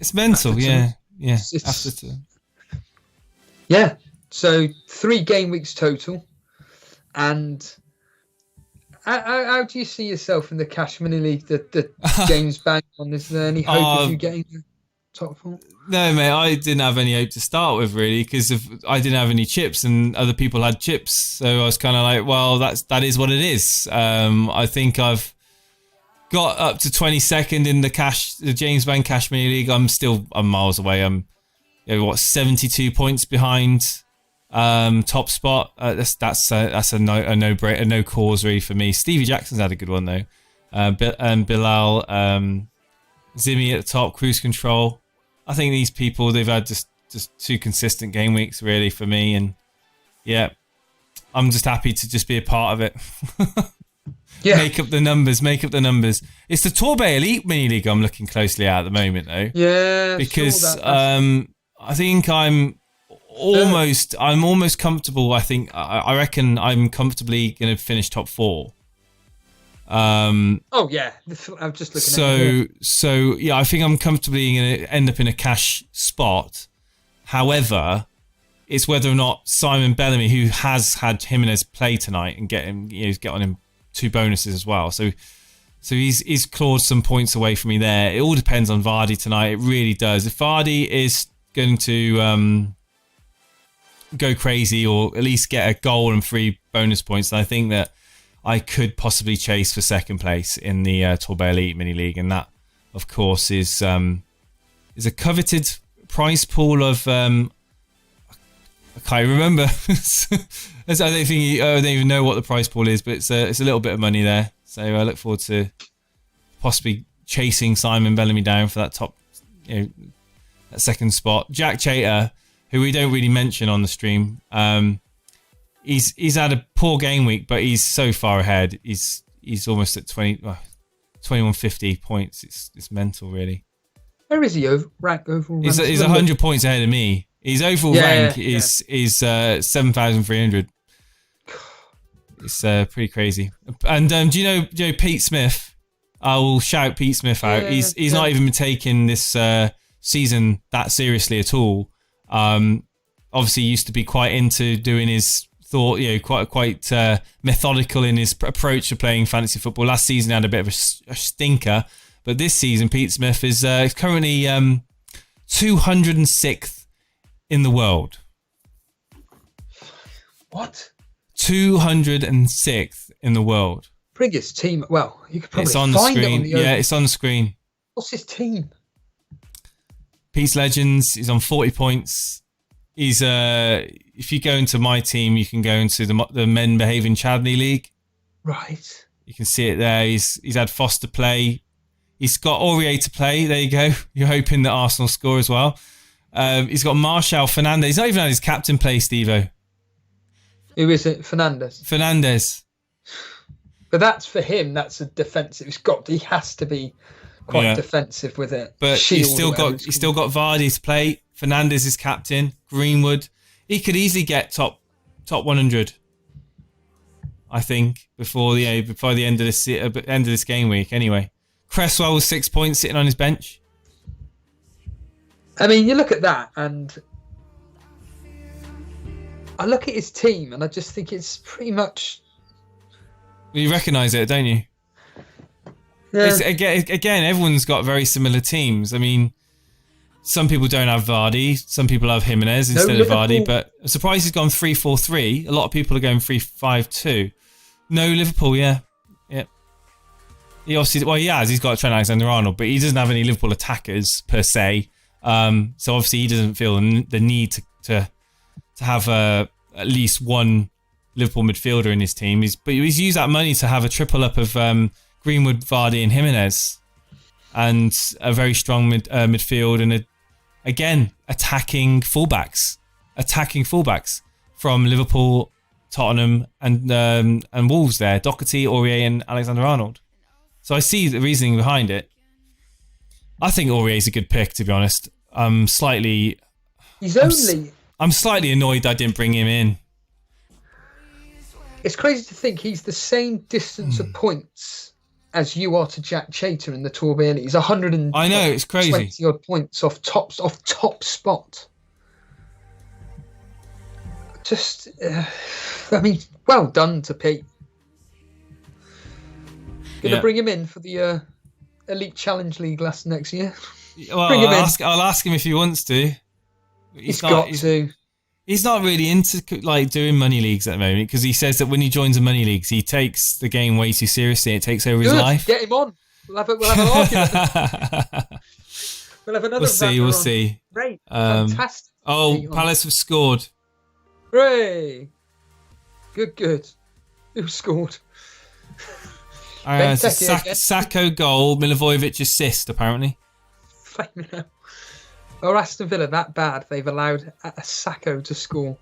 It's mental. Yeah.
Yeah. So 3 game weeks total, and. How do you see yourself in the Cash Money League, the James Bank one? Is there any hope of you getting the top 4?
No, mate, I didn't have any hope to start with, really, because I didn't have any chips and other people had chips. So I was kind of like, well, that is what it is. I think I've got up to 22nd in the James Bank Cash Money League. I'm miles away. I'm 72 points behind top spot. That's a no cause really for me. Stevie Jackson's had a good one though. Bilal, Zimmy at the top, cruise control. I think these people, they've had just 2 consistent game weeks really for me, and yeah, I'm just happy to just be a part of it.
Yeah.
Make up the numbers. It's the Torbay Elite Mini League I'm looking closely at the moment though.
Yeah,
because I think I'm almost comfortable. I reckon I'm comfortably going to finish top 4.
Oh yeah, I'm just looking.
So yeah, I think I'm comfortably going to end up in a cash spot. However, it's whether or not Simon Bellamy, who has had Jimenez play tonight and get on him 2 bonuses as well. So he's clawed some points away from me there. It all depends on Vardy tonight. It really does. If Vardy is going to go crazy or at least get a goal and 3 bonus points, then I think that I could possibly chase for second place in the Torbay Elite Mini League, and that, of course, is a coveted prize pool of I can't remember. I don't even know what the prize pool is, but it's a little bit of money there. So I look forward to possibly chasing Simon Bellamy down for that top, that second spot. Jack Chater, who we don't really mention on the stream. He's had a poor game week, but he's so far ahead. He's almost at 2150 points. It's mental, really.
Where is he rank overall?
He's 100 points ahead of me. His overall rank is 7,300. It's pretty crazy. And do you know Pete Smith? I will shout Pete Smith out. He's not even been taking this season that seriously at all. Obviously, he used to be quite into doing his quite methodical in his approach to playing fantasy football. Last season had a bit of a stinker, but this season Pete Smith is currently 206th in the world.
What?
206th in the world.
Biggest team. Well, you could probably
it's on the
find
screen.
it on the
It's on the screen.
What's his team?
Pete's Legends is on 40 points. He's if you go into my team, you can go into the Men Behaving Chadney League.
Right.
You can see it there. He's had Foster play. He's got Aurier to play. There you go. You're hoping that Arsenal score as well. He's got Martial, Fernandes. He's not even had his captain play, Steve-O.
Who is it? Fernandes. But that's for him. That's a defensive. He has to be quite defensive with it.
But he's still got Vardy to play. Fernandes is captain. Greenwood. He could easily get top 100. I think before the end of this game week. Anyway, Cresswell was 6 points sitting on his bench.
I mean, you look at that, and I look at his team, and I just think it's pretty much.
You recognise it, don't you?
Yeah.
Again, everyone's got very similar teams. I mean, some people don't have Vardy. Some people have Jimenez instead of Vardy. But I'm surprised he's gone 3-4-3. A lot of people are going 3-5-2. No Liverpool, yeah. He obviously, he has. He's got Trent Alexander-Arnold, but he doesn't have any Liverpool attackers per se. So obviously he doesn't feel the need to have at least one Liverpool midfielder in his team. But he's used that money to have a triple up of Greenwood, Vardy, and Jimenez, and a very strong midfield, and again attacking fullbacks from Liverpool, Tottenham, and Wolves. There, Doherty, Aurier, and Alexander-Arnold. So I see the reasoning behind it. I think Aurier is a good pick, to be honest. I'm slightly annoyed that I didn't bring him in.
It's crazy to think he's the same distance of points as you are to Jack Chater in the Torbay. He's 100.
I know, it's crazy.
20 odd points off top spot. Just, I mean, well done to Pete. Gonna bring him in for the Elite Challenge League next year.
Well, I'll ask him if he wants to.
He's got to.
He's not really into doing money leagues at the moment, because he says that when he joins the money leagues, he takes the game way too seriously. It takes over his life.
Get him on. We'll have an argument. We'll have another.
We'll see.
Great. Fantastic.
Palace have scored.
Hooray! Good. Who scored?
Sacco goal, Milivojevic assist, apparently.
Or Aston Villa that bad? They've allowed a Sacco to score.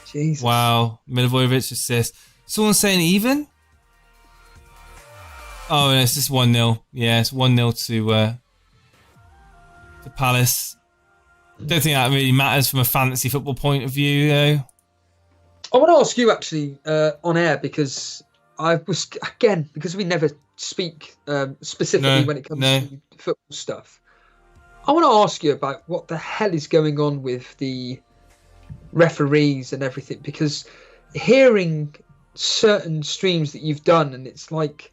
Jesus.
Wow, Milivojevic assist. Someone's saying even? Oh, no, it's just 1-0. Yeah, it's 1-0 to Palace. Don't think that really matters from a fantasy football point of view, though.
I want to ask you actually on air, because because we never speak specifically when it comes to football stuff. I want to ask you about what the hell is going on with the referees and everything, because hearing certain streams that you've done, and it's like,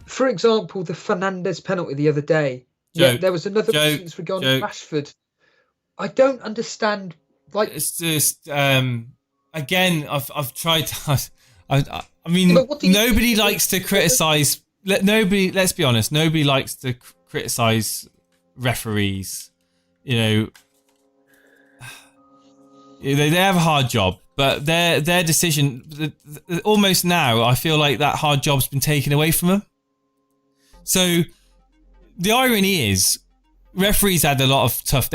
for example, the Fernandes penalty the other day. There was another instance regarding Rashford. I don't understand.
It's just again, I've tried. I mean, nobody likes to criticize. Let's be honest. Nobody likes to criticize referees. You know, they have a hard job, but their decision almost now, I feel like that hard job's been taken away from them. So the irony is, referees had a tough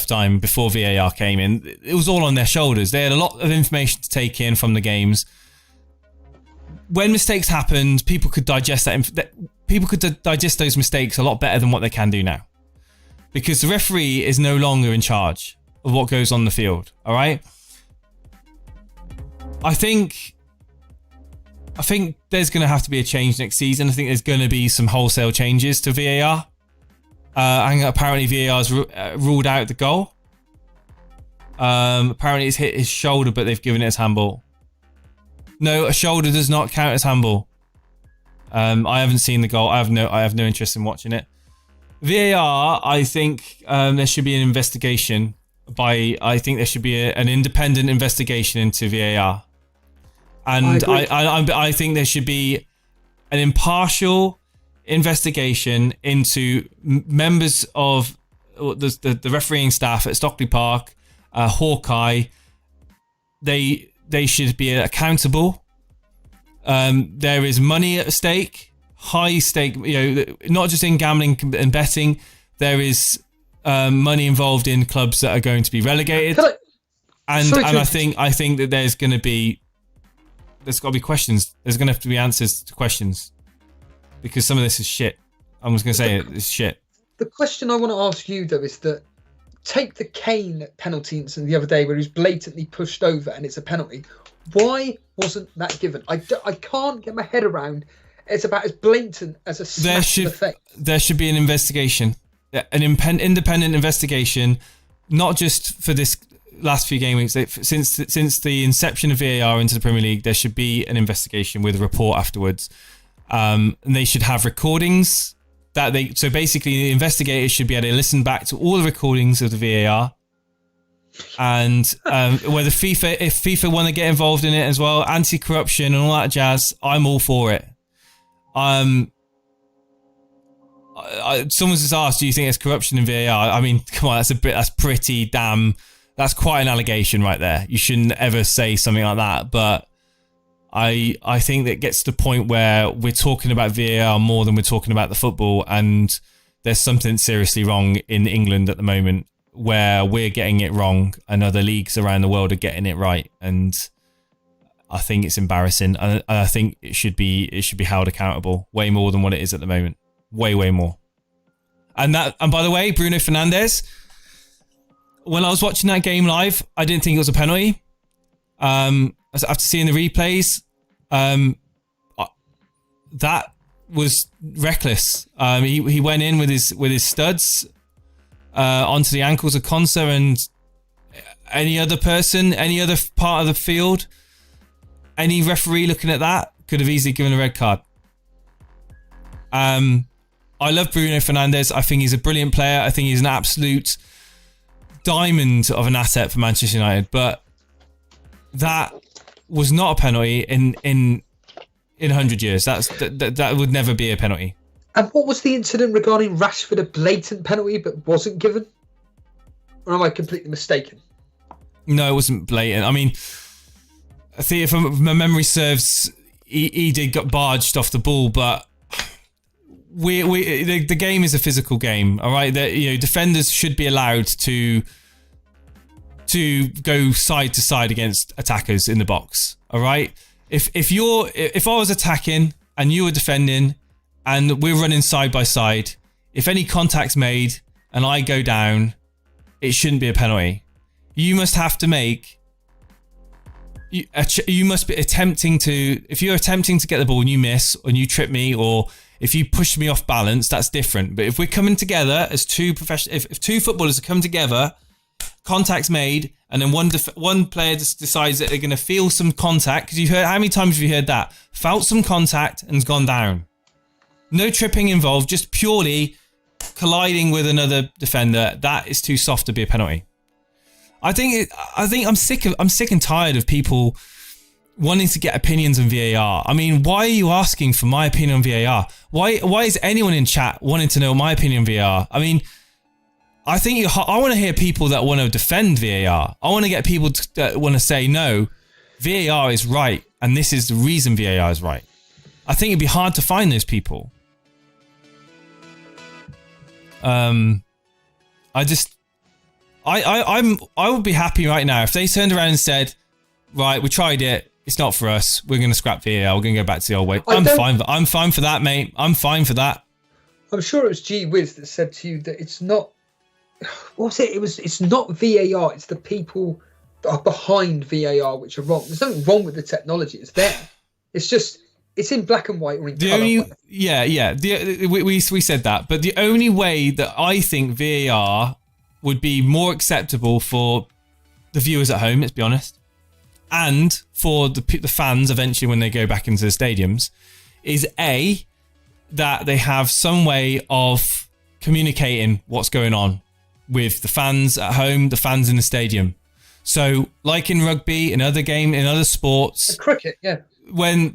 time before VAR came in. It was all on their shoulders. They had a lot of information to take in from the games. When mistakes happened, people could digest digest those mistakes a lot better than what they can do now, because the referee is no longer in charge of what goes on the field. All right. I think there's going to have to be a change next season. I think there's going to be some wholesale changes to VAR. And apparently VAR's ruled out the goal. Apparently it's hit his shoulder, but they've given it as handball. No, a shoulder does not count as handball. I haven't seen the goal. I have no interest in watching it. VAR, I think there should be an investigation I think there should be an independent investigation into VAR. And I think there should be an impartial investigation into members of the refereeing staff at Stockley Park Hawkeye, they should be accountable. There is money at stake, high stake, not just in gambling and betting. There is money involved in clubs that are going to be relegated. I think that there's got to be questions. There's going to have to be answers to questions, because some of this is shit. I'm just going to say it's shit.
The question I want to ask you though is that, take the Kane penalty incident the other day where he was blatantly pushed over and it's a penalty. Why wasn't that given? I can't get my head around. It's about as blatant as a slap in the face.
There should be an investigation, an independent investigation, not just for this last few game weeks. Since the inception of VAR into the Premier League, there should be an investigation with a report afterwards. And they should have recordings. So basically, the investigators should be able to listen back to all the recordings of the VAR, and whether if FIFA want to get involved in it as well, anti-corruption and all that jazz, I'm all for it. Someone's just asked, do you think there's corruption in VAR? I mean, come on, that's quite an allegation right there. You shouldn't ever say something like that, but I think that gets to the point where we're talking about VAR more than we're talking about the football, and there's something seriously wrong in England at the moment where we're getting it wrong and other leagues around the world are getting it right, and I think it's embarrassing, and I think it should be held accountable way more than what it is at the moment. Way more. And by the way, Bruno Fernandes, when I was watching that game live, I didn't think it was a penalty. After seeing the replays, that was reckless. He went in with his studs onto the ankles of Konsa, and any other person, any other part of the field, any referee looking at that could have easily given a red card. I love Bruno Fernandes. I think he's a brilliant player. I think he's an absolute diamond of an asset for Manchester United, but that was not a penalty in 100 years. That would never be a penalty.
And what was the incident regarding Rashford, a blatant penalty but wasn't given? Or am I completely mistaken?
No, it wasn't blatant. I mean, I think if my memory serves, he did got barged off the ball, but the game is a physical game, all right? Defenders should be allowed to go side to side against attackers in the box, all right? If I was attacking and you were defending and we're running side by side, if any contact's made and I go down, it shouldn't be a penalty. You must have to make. You must be attempting to. If you're attempting to get the ball and you miss, and you trip me, or if you push me off balance, that's different. But if we're coming together as two professional, if two footballers are coming together, contact's made, and then one player just decides that they're going to feel some contact, because you've heard, how many times have you heard that? Felt some contact and's gone down. No tripping involved, just purely colliding with another defender. That is too soft to be a penalty. I think I'm sick and tired of people wanting to get opinions on VAR. I mean, why are you asking for my opinion on VAR? Why is anyone in chat wanting to know my opinion on VAR? I mean, I want to hear people that want to defend VAR. I want to get people that want to say, no, VAR is right, and this is the reason VAR is right. I think it'd be hard to find those people. I would be happy right now if they turned around and said, right, we tried it, it's not for us, we're going to scrap VAR, we're going to go back to the old way. I'm fine for that, mate. I'm fine for that.
I'm sure it was G Wiz that said to you that it's not. What was it? It's not VAR. It's the people that are behind VAR which are wrong. There's nothing wrong with the technology. It's there. It's just it's in black and white or in colour. We said that, but the only way that I think VAR would be more acceptable for the viewers at home, let's be honest, and for the fans eventually when they go back into the stadiums, is that they have some way of communicating what's going on with the fans at home, the fans in the stadium. So, like in rugby, in other sports, cricket, yeah.
When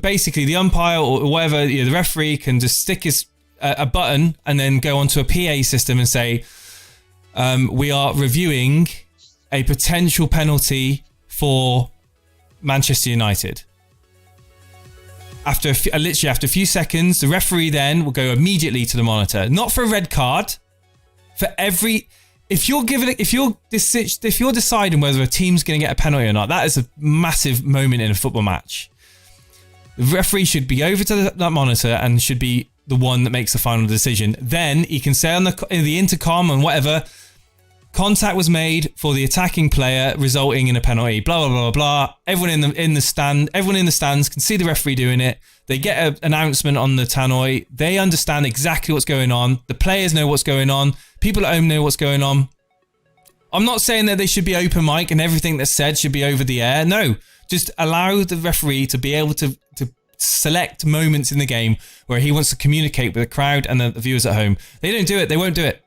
basically the umpire or whatever, the referee can just stick a button and then go onto a PA system and say, we are reviewing a potential penalty for Manchester United. After a few seconds, the referee then will go immediately to the monitor, not for a red card, for every. If you're deciding whether a team's going to get a penalty or not, that is a massive moment in a football match. The referee should be over to that monitor and should be the one that makes the final decision. Then he can say on the intercom and whatever, contact was made for the attacking player, resulting in a penalty. Blah blah blah blah. Everyone in the stands can see the referee doing it. They get an announcement on the tannoy. They understand exactly what's going on. The players know what's going on. People at home know what's going on. I'm not saying that they should be open mic and everything that's said should be over the air. No, just allow the referee to be able to select moments in the game where he wants to communicate with the crowd and the viewers at home. They don't do it. They won't do it.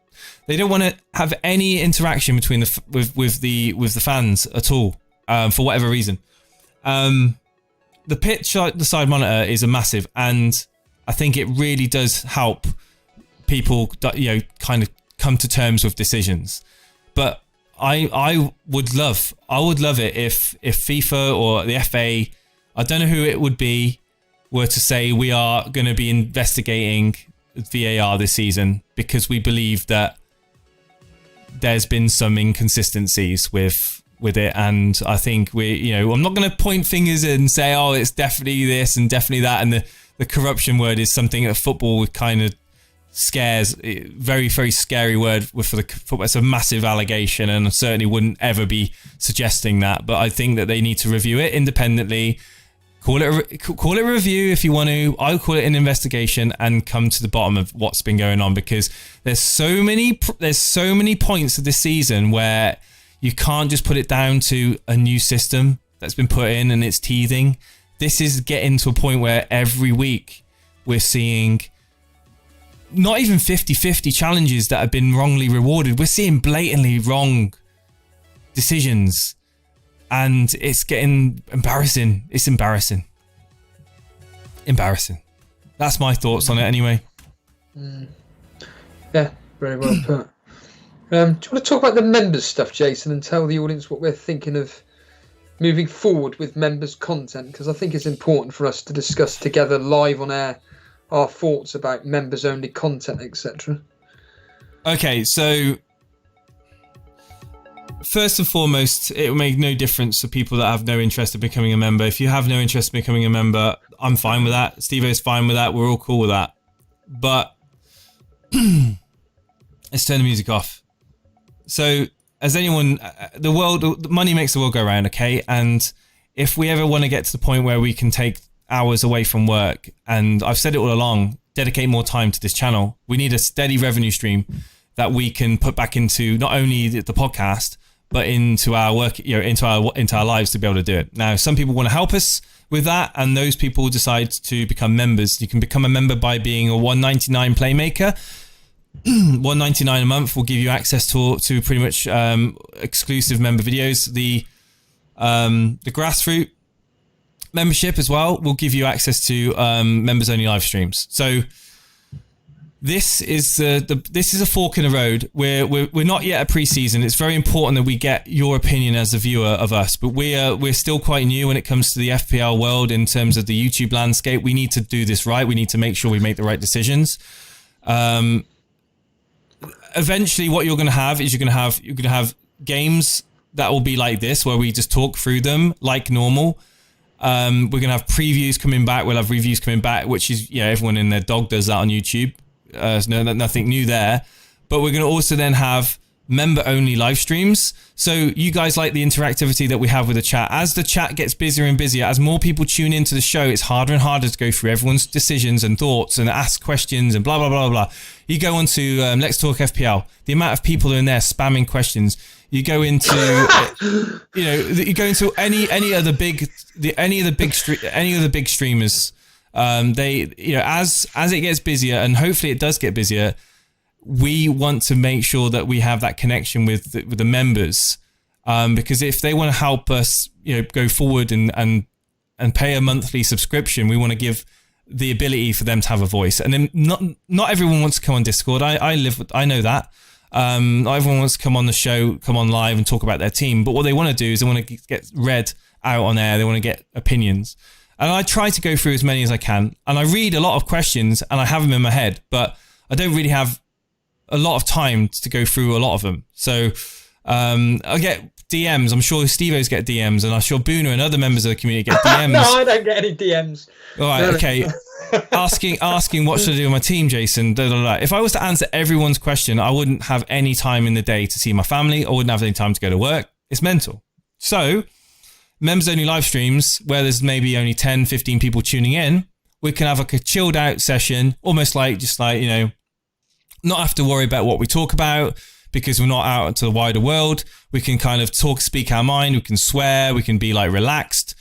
They don't want to have any interaction between with the fans at all, for whatever reason. The pitch, the side monitor, is a massive, and I think it really does help people, kind of come to terms with decisions. But I would love it if FIFA or the FA, I don't know who it would be, were to say we are going to be investigating VAR this season because we believe that there's been some inconsistencies with it, and I think I'm not going to point fingers and say, oh, it's definitely this and definitely that, and the corruption word is something that football kind of scares. Very, very scary word for the football. It's a massive allegation, and I certainly wouldn't ever be suggesting that, but I think that they need to review it independently. Call it a review if you want to. I'll call it an investigation and come to the bottom of what's been going on, because there's so many points of this season where you can't just put it down to a new system that's been put in and it's teething. This is getting to a point where every week we're seeing not even 50-50 challenges that have been wrongly rewarded. We're seeing blatantly wrong decisions. And it's getting embarrassing. It's embarrassing. That's my thoughts on it anyway.
Yeah, very well put. Do you want to talk about the members stuff, Jason, and tell the audience what we're thinking of moving forward with members content? Because I think it's important for us to discuss together live on air our thoughts about members only content, etc.
Okay, so first and foremost, it will make no difference for people that have no interest in becoming a member. If you have no interest in becoming a member, I'm fine with that. Steve-O's fine with that. We're all cool with that. But let's turn the music off. So, as anyone, money makes the world go round, okay? And if we ever want to get to the point where we can take hours away from work, and I've said it all along, dedicate more time to this channel, we need a steady revenue stream that we can put back into not only the podcast, but into our work, into our lives to be able to do it. Now, some people want to help us with that, and those people decide to become members. You can become a member by being a $1.99 playmaker. $1.99 a month will give you access to pretty much exclusive member videos. The grassroots membership as well will give you access to members only live streams. So this is a fork in the road. We're not yet at pre-season. It's very important that we get your opinion as a viewer of us, but we're still quite new when it comes to the FPL world in terms of the YouTube landscape. We need to do this right. We need to make sure we make the right decisions. Eventually, what you're going to have is you're going to have games that will be like this, where we just talk through them like normal. We're going to have previews coming back. We'll have reviews coming back, which is everyone and their dog does that on YouTube. There's nothing new there. But we're going to also then have member-only live streams. So you guys like the interactivity that we have with the chat. As the chat gets busier and busier, as more people tune into the show, it's harder and harder to go through everyone's decisions and thoughts and ask questions and blah, blah, blah, blah. You go on to Let's Talk FPL. The amount of people who are in there spamming questions. You go into, you go into any of the big streamers. They, as it gets busier, and hopefully it does get busier, we want to make sure that we have that connection with the members, because if they want to help us, go forward and pay a monthly subscription, we want to give the ability for them to have a voice. And then not everyone wants to come on Discord. I know that. Not everyone wants to come on the show, come on live and talk about their team. But what they want to do is they want to get read out on air. They want to get opinions. And I try to go through as many as I can. And I read a lot of questions and I have them in my head, but I don't really have a lot of time to go through a lot of them. So I get DMs. I'm sure Steve-O's get DMs, and I'm sure Boona and other members of the community get DMs.
No, I don't get any DMs.
All right, okay. asking what should I do with my team, Jason? Da, da, da. If I was to answer everyone's question, I wouldn't have any time in the day to see my family. I wouldn't have any time to go to work. It's mental. So, members only live streams where there's maybe only 10, 15 people tuning in. We can have like a chilled out session, almost like just like, you know, not have to worry about what we talk about because we're not out into the wider world. We can kind of speak our mind. We can swear. We can be like relaxed,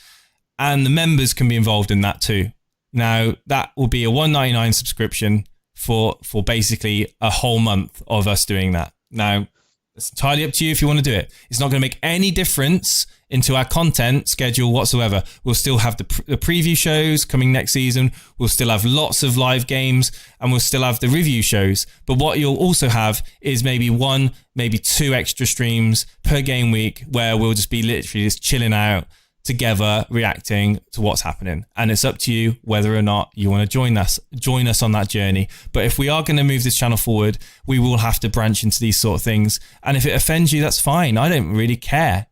and the members can be involved in that too. Now that will be a $1.99 subscription for basically a whole month of us doing that. Now it's entirely up to you if you want to do it. It's not going to make any difference into our content schedule whatsoever. We'll still have the preview shows coming next season. We'll still have lots of live games, and we'll still have the review shows. But what you'll also have is maybe 1, maybe 2 extra streams per game week where we'll just be literally just chilling out together, reacting to what's happening. And it's up to you whether or not you want to join us on that journey. But if we are going to move this channel forward, we will have to branch into these sort of things. And if it offends you, that's fine. I don't really care.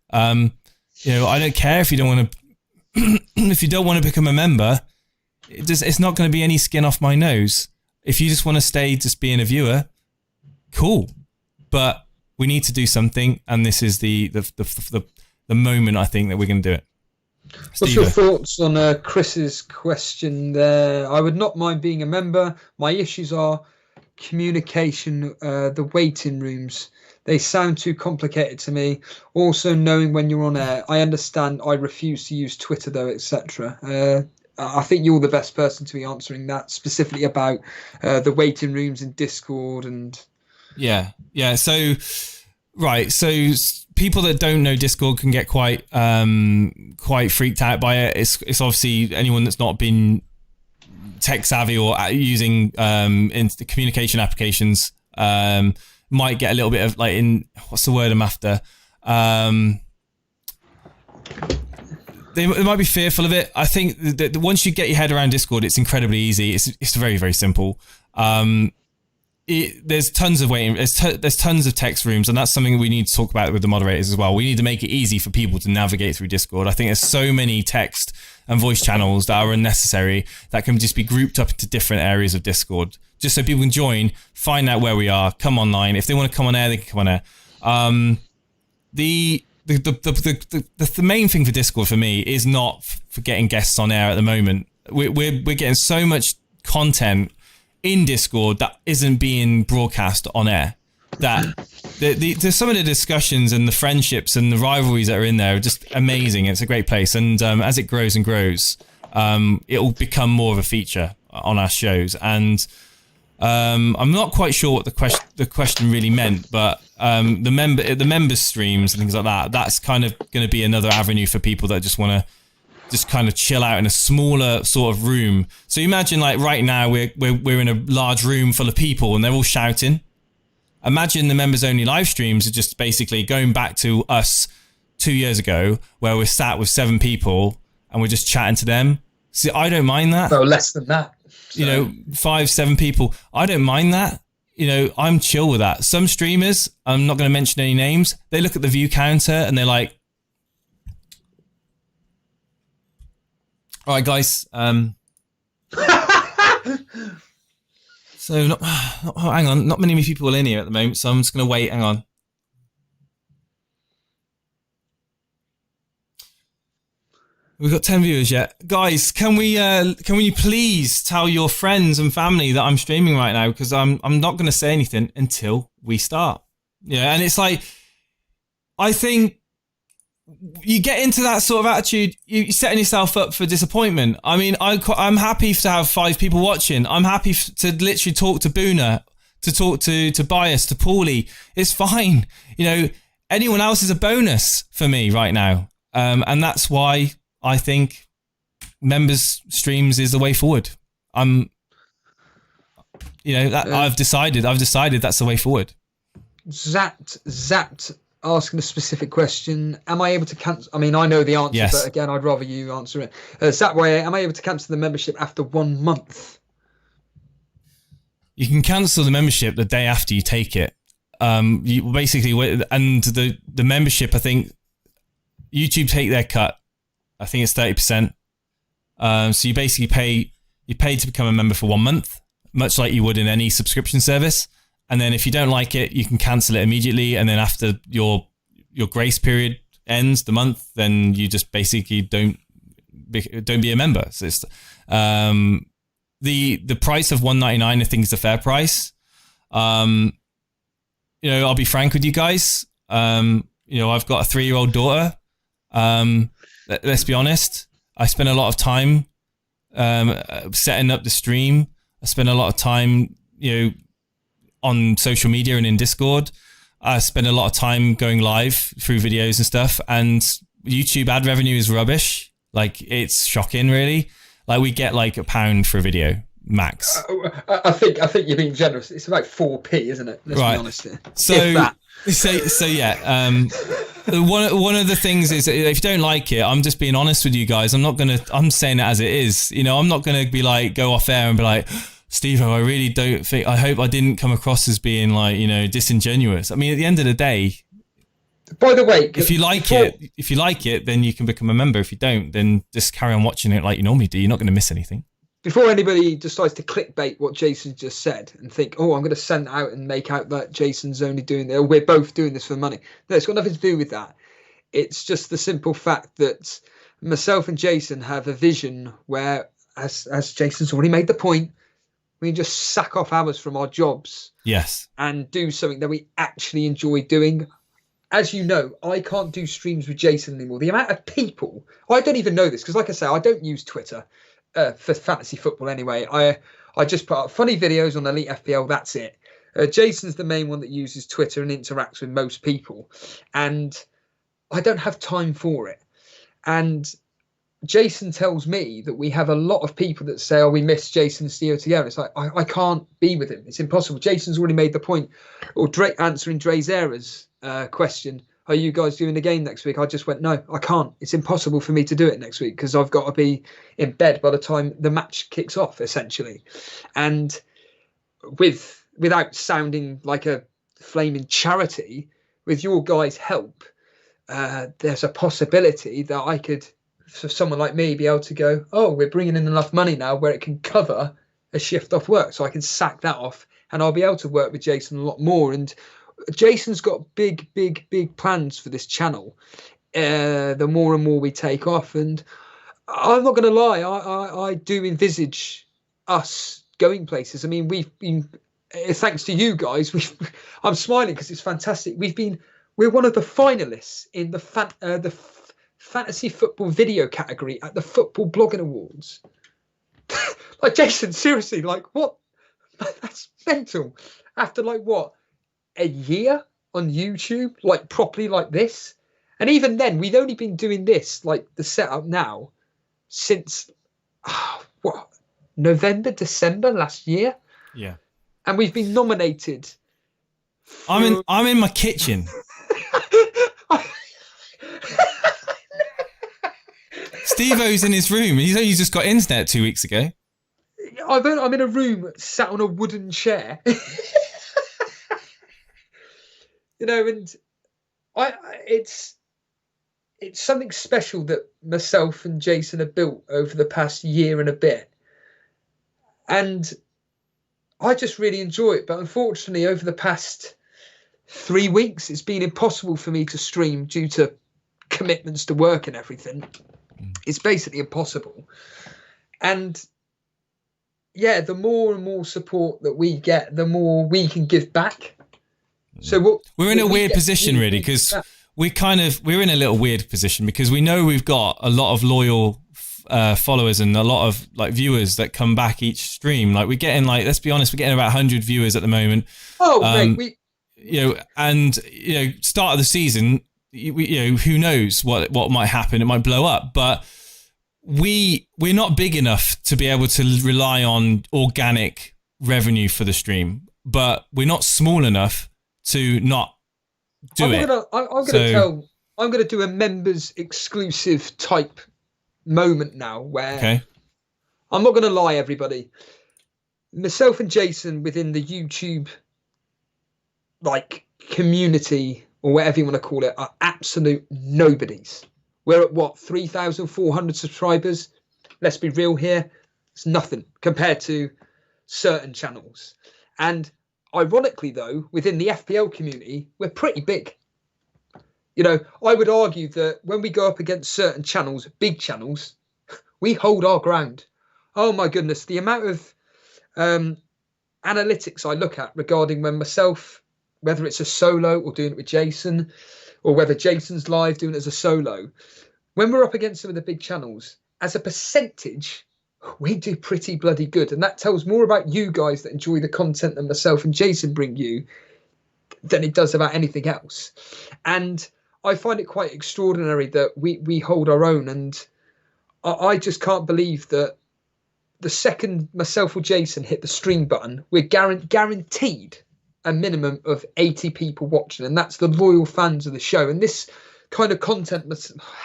You know, I don't care if you don't want to, if you don't want to become a member. It's not going to be any skin off my nose. If you just want to stay just being a viewer, cool. But we need to do something, and this is the moment I think that we're going to do it.
What's your thoughts on Chris's question there? I would not mind being a member. My issues are communication, the waiting rooms. They sound too complicated to me. Also, knowing when you're on air. I understand I refuse to use Twitter, though, etc. I think you're the best person to be answering that, specifically about the waiting rooms in Discord and... Yeah.
So, right. So people that don't know Discord can get quite freaked out by it. It's obviously anyone that's not been tech savvy or using communication applications might get a little bit of like what's the word I'm after? They might be fearful of it. I think that once you get your head around Discord, it's incredibly easy. It's very, very simple. There's tons of waiting. There's tons of text rooms, and that's something we need to talk about with the moderators as well. We need to make it easy for people to navigate through Discord. I think there's so many text and voice channels that are unnecessary that can just be grouped up into different areas of Discord, just so people can join, find out where we are, come online. If they want to come on air, they can come on air. The main thing for Discord for me is not for getting guests on air at the moment. We're getting so much content in Discord that isn't being broadcast on air. That there's some of the discussions and the friendships and the rivalries that are in there are just amazing. It's a great place, and as it grows and grows, it will become more of a feature on our shows. And I'm not quite sure what the question really meant, but the members streams and things like that. That's kind of going to be another avenue for people that just want to just kind of chill out in a smaller sort of room. So imagine like right now we're in a large room full of people and they're all shouting. Imagine the members only live streams are just basically going back to us 2 years ago where we're sat with 7 people and we're just chatting to them. See, I don't mind that.
Well, less than that. So.
You know, 5, 7 people. I don't mind that. You know, I'm chill with that. Some streamers, I'm not going to mention any names, they look at the view counter and they're like, all right, guys. So, hang on. Not many people in here at the moment, so I'm just going to wait. Hang on. We've got 10 viewers yet. Guys, can you please tell your friends and family that I'm streaming right now? Because I'm not going to say anything until we start. Yeah, and it's like, I think you get into that sort of attitude, you're setting yourself up for disappointment. I mean, I'm happy to have 5 people watching. I'm happy to literally talk to Boona, to talk to Bias, to Paulie. It's fine. You know, anyone else is a bonus for me right now. And that's why I think members streams is the way forward. I've decided that's the way forward.
Zapped asking a specific question. Am I able to cancel? I mean, I know the answer,
Yes.
but again, I'd rather you answer it. Zapway, am I able to cancel the membership after 1 month?
You can cancel the membership the day after you take it. You basically, and the membership, I think YouTube take their cut. I think it's 30%. So you basically pay to become a member for 1 month, much like you would in any subscription service. And then if you don't like it, you can cancel it immediately. And then after your grace period ends, the month, then you just basically don't be a member. So it's, the price of $1.99, I think, is a fair price. I'll be frank with you guys. I've got a 3-year-old daughter. Let's be honest. I spend a lot of time setting up the stream. I spend a lot of time, on social media and in Discord. I spend a lot of time going live through videos and stuff. And YouTube ad revenue is rubbish. Like, it's shocking, really. Like, we get like £1 for a video max.
I think you're being generous. It's about 4p, isn't it? Let's be honest here.
So yeah. One of the things is, if you don't like it, I'm just being honest with you guys. I'm saying it as it is. I'm not gonna be like, go off air and be like, Steve, I really don't think. I hope I didn't come across as being like, disingenuous. I mean, at the end of the day.
By the way,
if you like it, then you can become a member. If you don't, then just carry on watching it like you normally do. You're not going to miss anything.
Before anybody decides to clickbait what Jason just said and think, oh, I'm going to send out and make out that Jason's only doing this, or we're both doing this for money. No, it's got nothing to do with that. It's just the simple fact that myself and Jason have a vision where, as Jason's already made the point, we can just sack off hours from our jobs.
Yes. And
do something that we actually enjoy doing. As you know, I can't do streams with Jason anymore. The amount of people, I don't even know this, because like I say, I don't use Twitter for fantasy football anyway. I just put up funny videos on Elite FPL, that's it. Jason's the main one that uses Twitter and interacts with most people. And I don't have time for it. And Jason tells me that we have a lot of people that say, oh, we miss Jason and Theo together. It's like, I can't be with him. It's impossible. Jason's already made the point. Or answering Dre's errors question, are you guys doing the game next week? I just went, no, I can't. It's impossible for me to do it next week because I've got to be in bed by the time the match kicks off, essentially. And without sounding like a flaming charity, with your guys' help, there's a possibility that I could, for someone like me, be able to go, oh, we're bringing in enough money now where it can cover a shift off work. So I can sack that off and I'll be able to work with Jason a lot more. And Jason's got big plans for this channel. The more and more we take off. And I'm not going to lie, I do envisage us going places. I mean, we've been, thanks to you guys, I'm smiling because it's fantastic. We're one of the finalists in the fantasy football video category at the Football Blogging Awards. Like, Jason, seriously, like, what? That's mental. After like what, a year on YouTube, like properly like this? And even then, we've only been doing this, like the setup now, since November, December last year.
Yeah. And
we've been nominated.
I'm in my kitchen. Steve-O's in his room. He's only just got internet 2 weeks ago.
I'm in a room sat on a wooden chair. And it's something special that myself and Jason have built over the past year and a bit. And I just really enjoy it. But unfortunately, over the past 3 weeks, it's been impossible for me to stream due to commitments to work and everything. It's basically impossible. And yeah, the more and more support that we get, the more we can give back. So
we're in a weird position, really, because we're in a little weird position because we know we've got a lot of loyal followers and a lot of like viewers that come back each stream. Like, we're getting, like, let's be honest, we're getting about 100 viewers at the moment.
Oh, mate,
start of the season, who knows what might happen? It might blow up, but we're not big enough to be able to rely on organic revenue for the stream, but we're not small enough to not do it.
I'm gonna do a members exclusive type moment now where I'm not gonna lie, everybody. Myself and Jason within the YouTube like community or whatever you want to call it are absolute nobodies. We're at what, 3,400 subscribers? Let's be real here. It's nothing compared to certain channels. And ironically, though, within the FPL community, we're pretty big. You know, I would argue that when we go up against certain channels, big channels, we hold our ground. Oh, my goodness. The amount of analytics I look at regarding when myself, whether it's a solo or doing it with Jason, or whether Jason's live doing it as a solo, when we're up against some of the big channels, as a percentage, we do pretty bloody good. And that tells more about you guys that enjoy the content that myself and Jason bring you than it does about anything else. And I find it quite extraordinary that we hold our own. And I just can't believe that the second myself or Jason hit the stream button, we're guaranteed a minimum of 80 people watching, and that's the loyal fans of the show. And this kind of content, I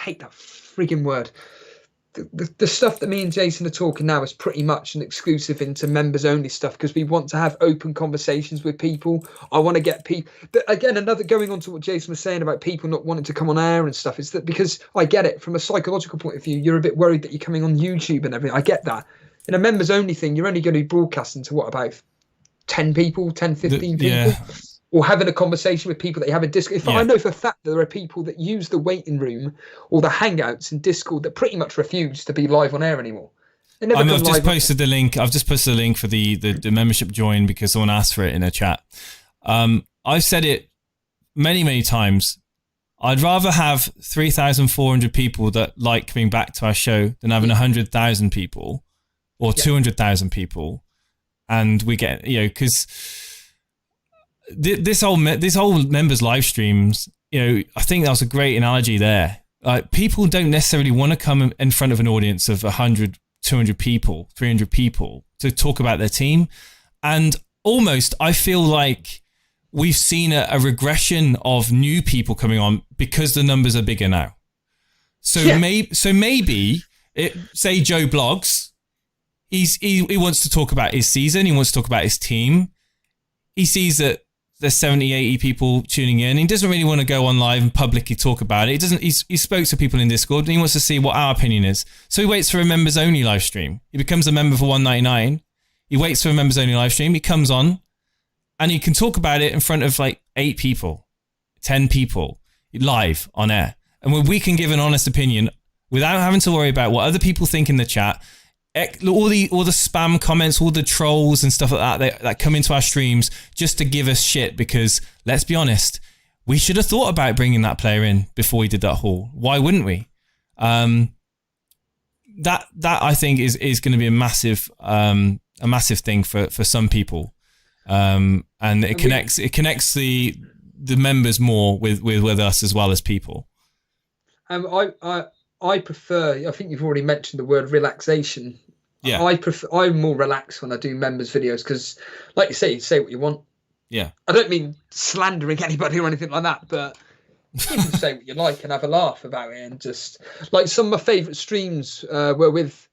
hate that frigging word. The stuff that me and Jason are talking now is pretty much an exclusive into members only stuff, because we want to have open conversations with people. I want to get people, again, another going on to what Jason was saying about people not wanting to come on air and stuff, is that because I get it from a psychological point of view, you're a bit worried that you're coming on YouTube and everything. I get that. In a members only thing, you're only going to be broadcasting to what, about 10 people, 10, 15 people, or having a conversation with people that you have in Discord. I know for a fact that there are people that use the waiting room or the hangouts in Discord that pretty much refuse to be live on air anymore.
I've just posted the link. I've just posted the link for the membership join because someone asked for it in a chat. I've said it many, many times. I'd rather have 3,400 people that like coming back to our show than having 100,000 people or 200,000 people. And we get, because this whole members live streams, I think that was a great analogy there. People don't necessarily want to come in front of an audience of 100, 200 people, 300 people to talk about their team. And almost, I feel like we've seen a regression of new people coming on because the numbers are bigger now. So maybe say Joe Blogs. He wants to talk about his season. He wants to talk about his team. He sees that there's 70, 80 people tuning in. He doesn't really want to go on live and publicly talk about it. He spoke to people in Discord and he wants to see what our opinion is. So he waits for a members only live stream. He becomes a member for $1.99. He waits for a members only live stream. He comes on and he can talk about it in front of like 8 people, 10 people live on air. And when we can give an honest opinion without having to worry about what other people think in the chat, all the spam comments, all the trolls and stuff like that come into our streams just to give us shit, because let's be honest, we should have thought about bringing that player in before we did that haul. Why wouldn't we? That I think is going to be a massive thing for some people, and it connects the members more with us as well as people.
I prefer, I think you've already mentioned the word relaxation.
Yeah.
I'm more relaxed when I do members videos because, like you say what you want.
Yeah.
I don't mean slandering anybody or anything like that, but you can say what you like and have a laugh about it. And just like some of my favourite streams were with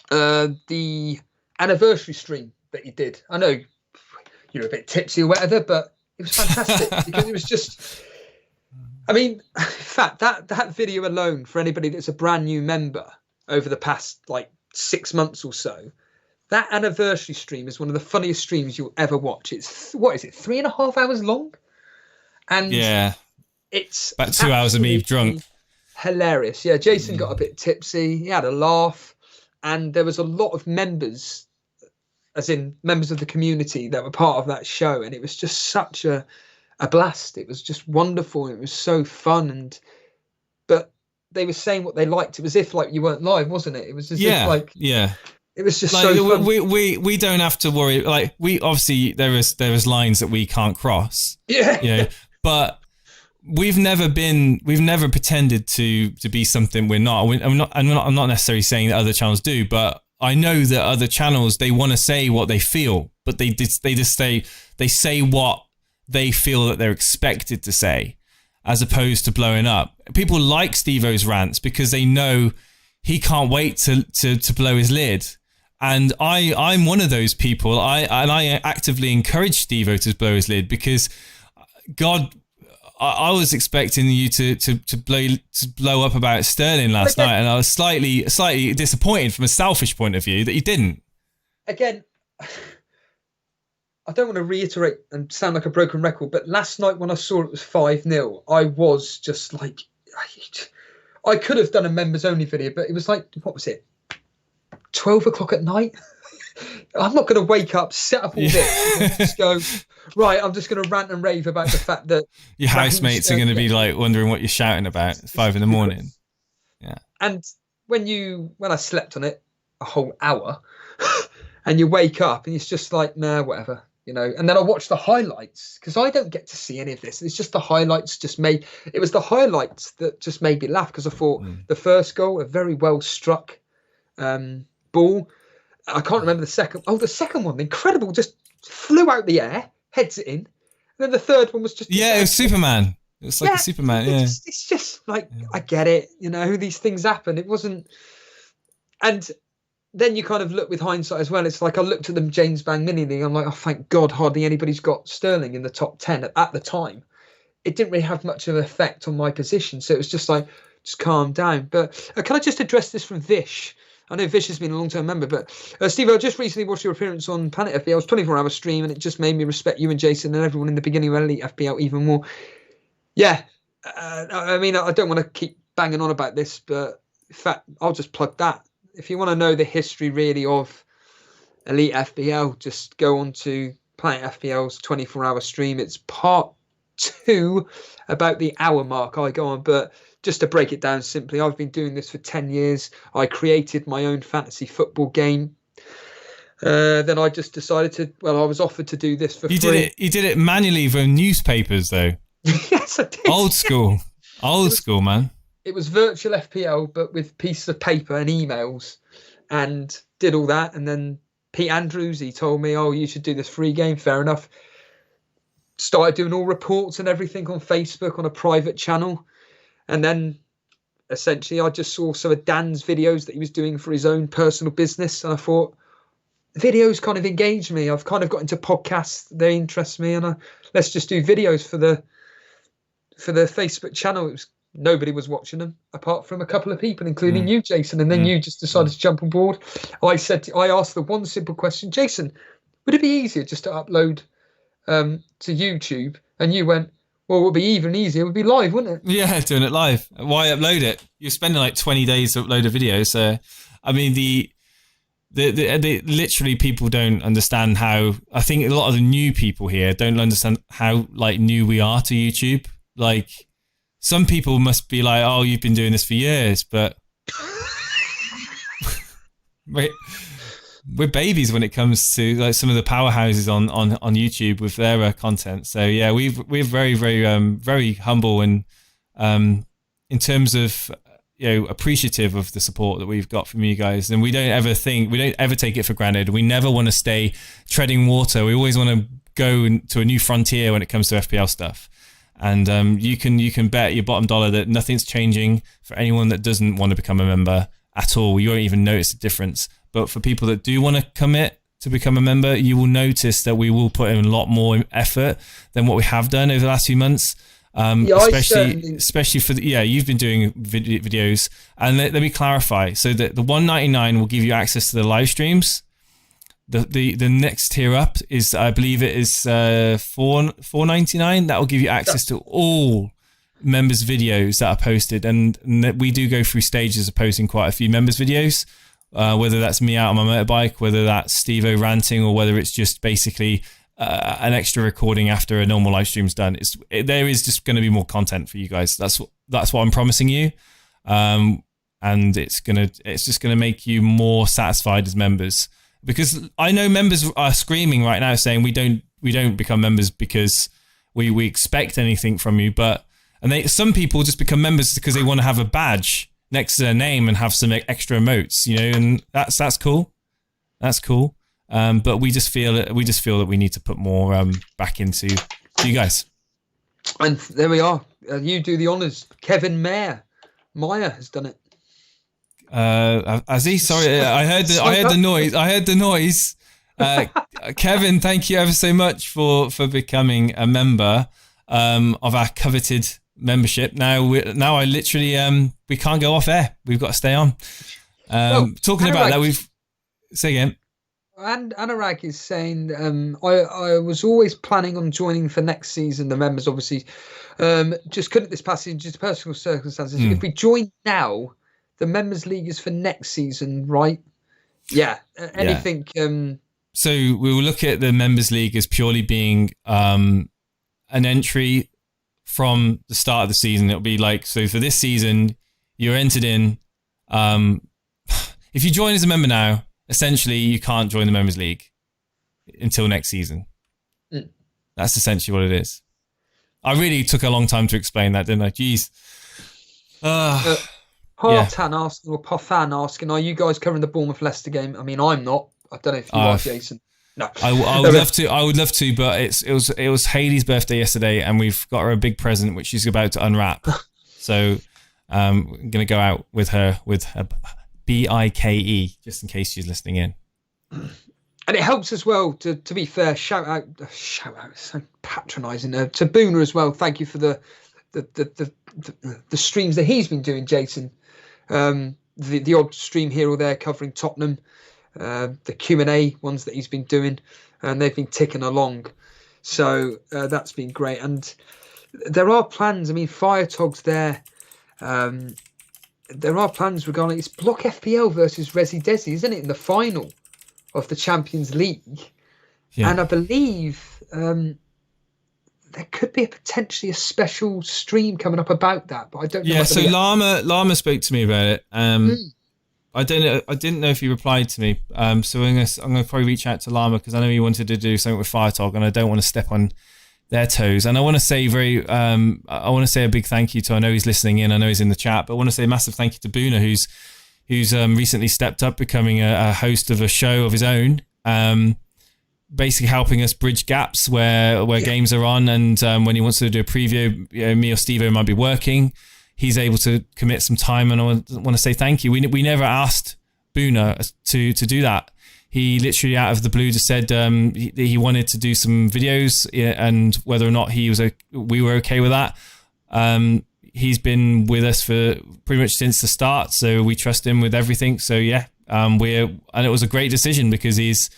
the anniversary stream that you did. I know you were a bit tipsy or whatever, but it was fantastic because it was just... I mean, in fact, that video alone, for anybody that's a brand new member over the past, 6 months or so, that anniversary stream is one of the funniest streams you'll ever watch. It's, 3.5 hours long? And it's
about 2 hours of me drunk.
Hilarious. Yeah, Jason got a bit tipsy. He had a laugh. And there was a lot of members, as in members of the community, that were part of that show. And it was just such a blast. It was just wonderful. It was so fun. But they were saying what they liked. It was if you weren't live, wasn't it? It was as if it was just so fun.
We don't have to worry. We obviously there is lines that we can't cross.
Yeah.
But we've never pretended to be something we're not. I'm not necessarily saying that other channels do, but I know that other channels, they want to say what they feel, but they say what they feel that they're expected to say, as opposed to blowing up. People like Steve-O's rants because they know he can't wait to blow his lid. And I'm one of those people. I actively encourage Steve-O to blow his lid because, God, I was expecting you to blow up about Sterling last night, and I was slightly disappointed from a selfish point of view that you didn't. Again,
I don't want to reiterate and sound like a broken record, but last night when I saw it was 5-0, I was just like, I could have done a members only video, but it was like, what was it? 12 o'clock at night? I'm not going to wake up, set up all this, and just go, right, I'm just going to rant and rave about the fact that
your housemates are going to be like wondering what you're shouting about at 5 a.m. Yeah.
And when I slept on it a whole hour and you wake up and it's just like, nah, whatever, you know. And then I watched the highlights because I don't get to see any of this. It's just the highlights it was the highlights that just made me laugh because I thought the first goal, a very well struck ball. I can't remember the second. Oh, the second one, incredible, just flew out the air, heads it in. And then the third one was just...
Yeah, it was Superman. It was like a Superman, yeah.
It's just like, I get it, you know, these things happen. It wasn't... And then you kind of look with hindsight as well. It's like I looked at them James Bang Mini League. I'm like, oh, thank God, hardly anybody's got Sterling in the top 10 at the time. It didn't really have much of an effect on my position. So it was just like, just calm down. But can I just address this from Vish? I know Vish has been a long-term member, but Steve, I just recently watched your appearance on Planet FPL's 24-hour stream, and it just made me respect you and Jason and everyone in the beginning of Elite FPL even more. Yeah, I mean, I don't want to keep banging on about this, but in fact, I'll just plug that. If you want to know the history really of Elite FPL, just go on to Planet FPL's 24-hour stream. It's part 2, about the hour mark I go on, but just to break it down simply, I've been doing this for 10 years. I created my own fantasy football game. Then I just decided I was offered to do this for free.
You did it manually from newspapers, though.
Yes, I did.
Old school. Old school, man.
It was virtual FPL, but with pieces of paper and emails, and did all that. And then Pete Andrews, he told me, oh, you should do this free game. Fair enough. Started doing all reports and everything on Facebook on a private channel. And then essentially I just saw some of Dan's videos that he was doing for his own personal business. And I thought, videos kind of engage me. I've kind of got into podcasts. They interest me. And let's just do videos for the Facebook channel. Nobody was watching them apart from a couple of people, including you, Jason. And then you just decided to jump on board. I asked the one simple question, Jason, would it be easier just to upload to YouTube? And you went, well, it would be even easier. It would be live, wouldn't it?
Yeah, doing it live. Why upload it? You're spending like 20 days to upload a video. So, I mean, the literally people don't understand how. I think a lot of the new people here don't understand how like new we are to YouTube. Like, some people must be like, "Oh, you've been doing this for years," but we're babies when it comes to like some of the powerhouses on YouTube with their content. So yeah, we're very very humble and in terms of appreciative of the support that we've got from you guys, and we don't ever take it for granted. We never want to stay treading water. We always want to go to a new frontier when it comes to FPL stuff. And you can bet your bottom dollar that nothing's changing for anyone that doesn't want to become a member at all. You won't even notice the difference. But for people that do want to commit to become a member, you will notice that we will put in a lot more effort than what we have done over the last few months. Especially for you've been doing videos. And let me clarify. So the $1.99 will give you access to the live streams. The next tier up is, I believe it is $4.99. That will give you access to all members' videos that are posted, and we do go through stages of posting quite a few members' videos. Whether that's me out on my motorbike, whether that's Steve-O ranting, or whether it's just basically an extra recording after a normal live stream's done. There is just going to be more content for you guys. That's what I'm promising you, and it's just gonna make you more satisfied as members. Because I know members are screaming right now saying we don't become members because we expect anything from you, some people just become members because they want to have a badge next to their name and have some extra emotes, and that's cool. That's cool. But we just feel that we need to put more back into to you guys.
And there we are. You do the honours. Kevin Meyer has done it.
Has he? Sorry, I heard the noise. I heard the noise. Kevin, thank you ever so much for becoming a member of our coveted membership. Now I literally we can't go off air. We've got to stay on. Talking about that, we've say again.
And Anurag is saying, I was always planning on joining for next season. The members obviously just couldn't this passage due to personal circumstances. If we join now, the members league is for next season, right? Yeah. Anything.
So we will look at the members league as purely being an entry from the start of the season. It'll be like, so for this season, you're entered in. If you join as a member now, essentially you can't join the members league until next season. That's essentially what it is. I really took a long time to explain that, didn't I? Jeez.
Partan asking, or Parfan asking, are you guys covering the Bournemouth Leicester game? I mean, I'm not. I don't know if you are, Jason. No,
I would love to. I would love to, but it was Hayley's birthday yesterday, and we've got her a big present which she's about to unwrap. So I'm gonna go out with her BIKE, just in case she's listening in.
And it helps as well. To be fair, shout out, so patronising to Booner as well. Thank you for the streams that he's been doing, Jason. The odd stream here or there covering Tottenham. The Q&A ones that he's been doing, and they've been ticking along, so that's been great. And there are plans. I mean, Firetog's there. There are plans regarding it's Block FPL versus Resi Desi, isn't it, in the final of the Champions League? Yeah. And I believe there could be potentially a special stream coming up about that, but I don't know.
Yeah, so Llama spoke to me about it. I didn't know if he replied to me. So I'm gonna probably reach out to Llama because I know he wanted to do something with Firetog, and I don't want to step on their toes. And I want to say a big thank you to. I know he's listening in. I know he's in the chat, but I want to say a massive thank you to Boona, who's recently stepped up, becoming a host of a show of his own. Basically helping us bridge gaps where games are on, and when he wants to do a preview, me or Steve might be working. He's able to commit some time, and I want to say thank you. We never asked Boona to do that. He literally out of the blue just said he wanted to do some videos, and whether or not we were okay with that. He's been with us for pretty much since the start, so we trust him with everything. So yeah, and it was a great decision because he's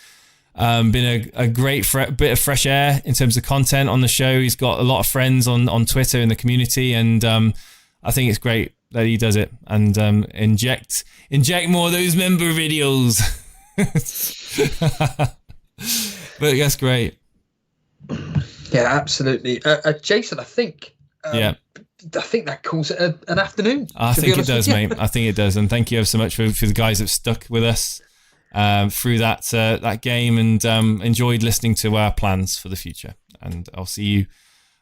been a great bit of fresh air in terms of content on the show. He's got a lot of friends on Twitter in the community, and I think it's great that he does it and inject more of those member videos. But that's great.
Yeah, absolutely. Jason, I think that calls it an afternoon.
I think it does, mate. I think it does. And thank you ever so much for the guys that stuck with us through that game and enjoyed listening to our plans for the future. And I'll see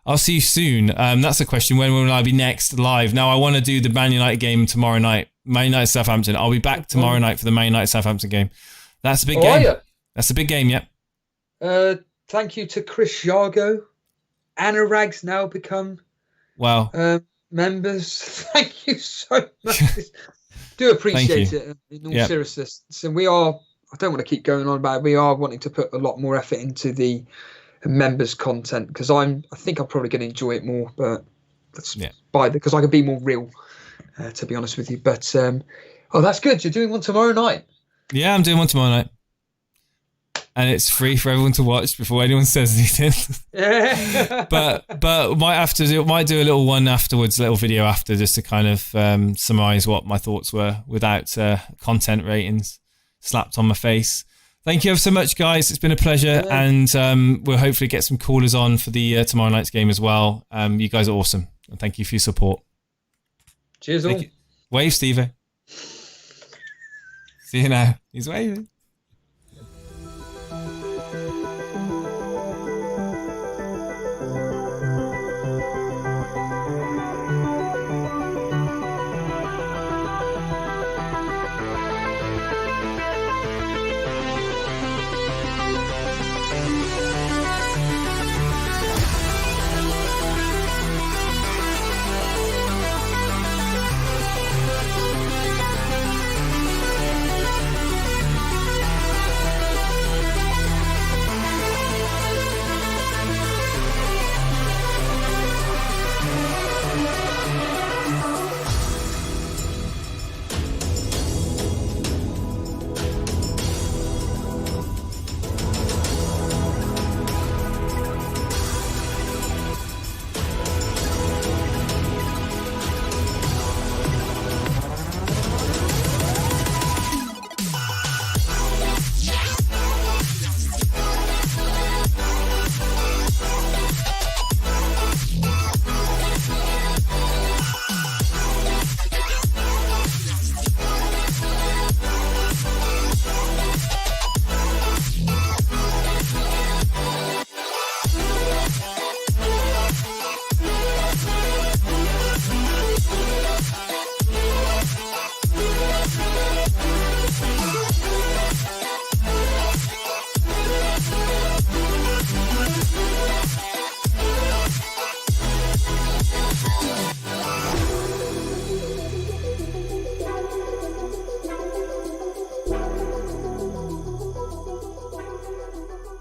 you soon. That's a question. When will I be next live? Now, I want to do the Man United game tomorrow night. Man United Southampton. I'll be back tomorrow night for the Man United Southampton game. That's a big game. That's a big game, yeah.
Thank you to Chris Yargo. Anurag's now become members. Thank you so much. Do appreciate it in all seriousness. So I don't want to keep going on about it. We are wanting to put a lot more effort into the members content because I think I'm probably going to enjoy it more, but that's because I can be more real, to be honest with you. But that's good. You're doing one tomorrow night. Yeah, I'm doing one tomorrow night, and it's free for everyone to watch before anyone says anything. Yeah. but might do a little one afterwards, a little video after, just to kind of summarize what my thoughts were without content ratings slapped on my face. Thank you ever so much, guys. It's been a pleasure, and we'll hopefully get some callers on for the tomorrow night's game as well. You guys are awesome, and thank you for your support. Cheers all.
Wave, Steve. See you now. He's waving.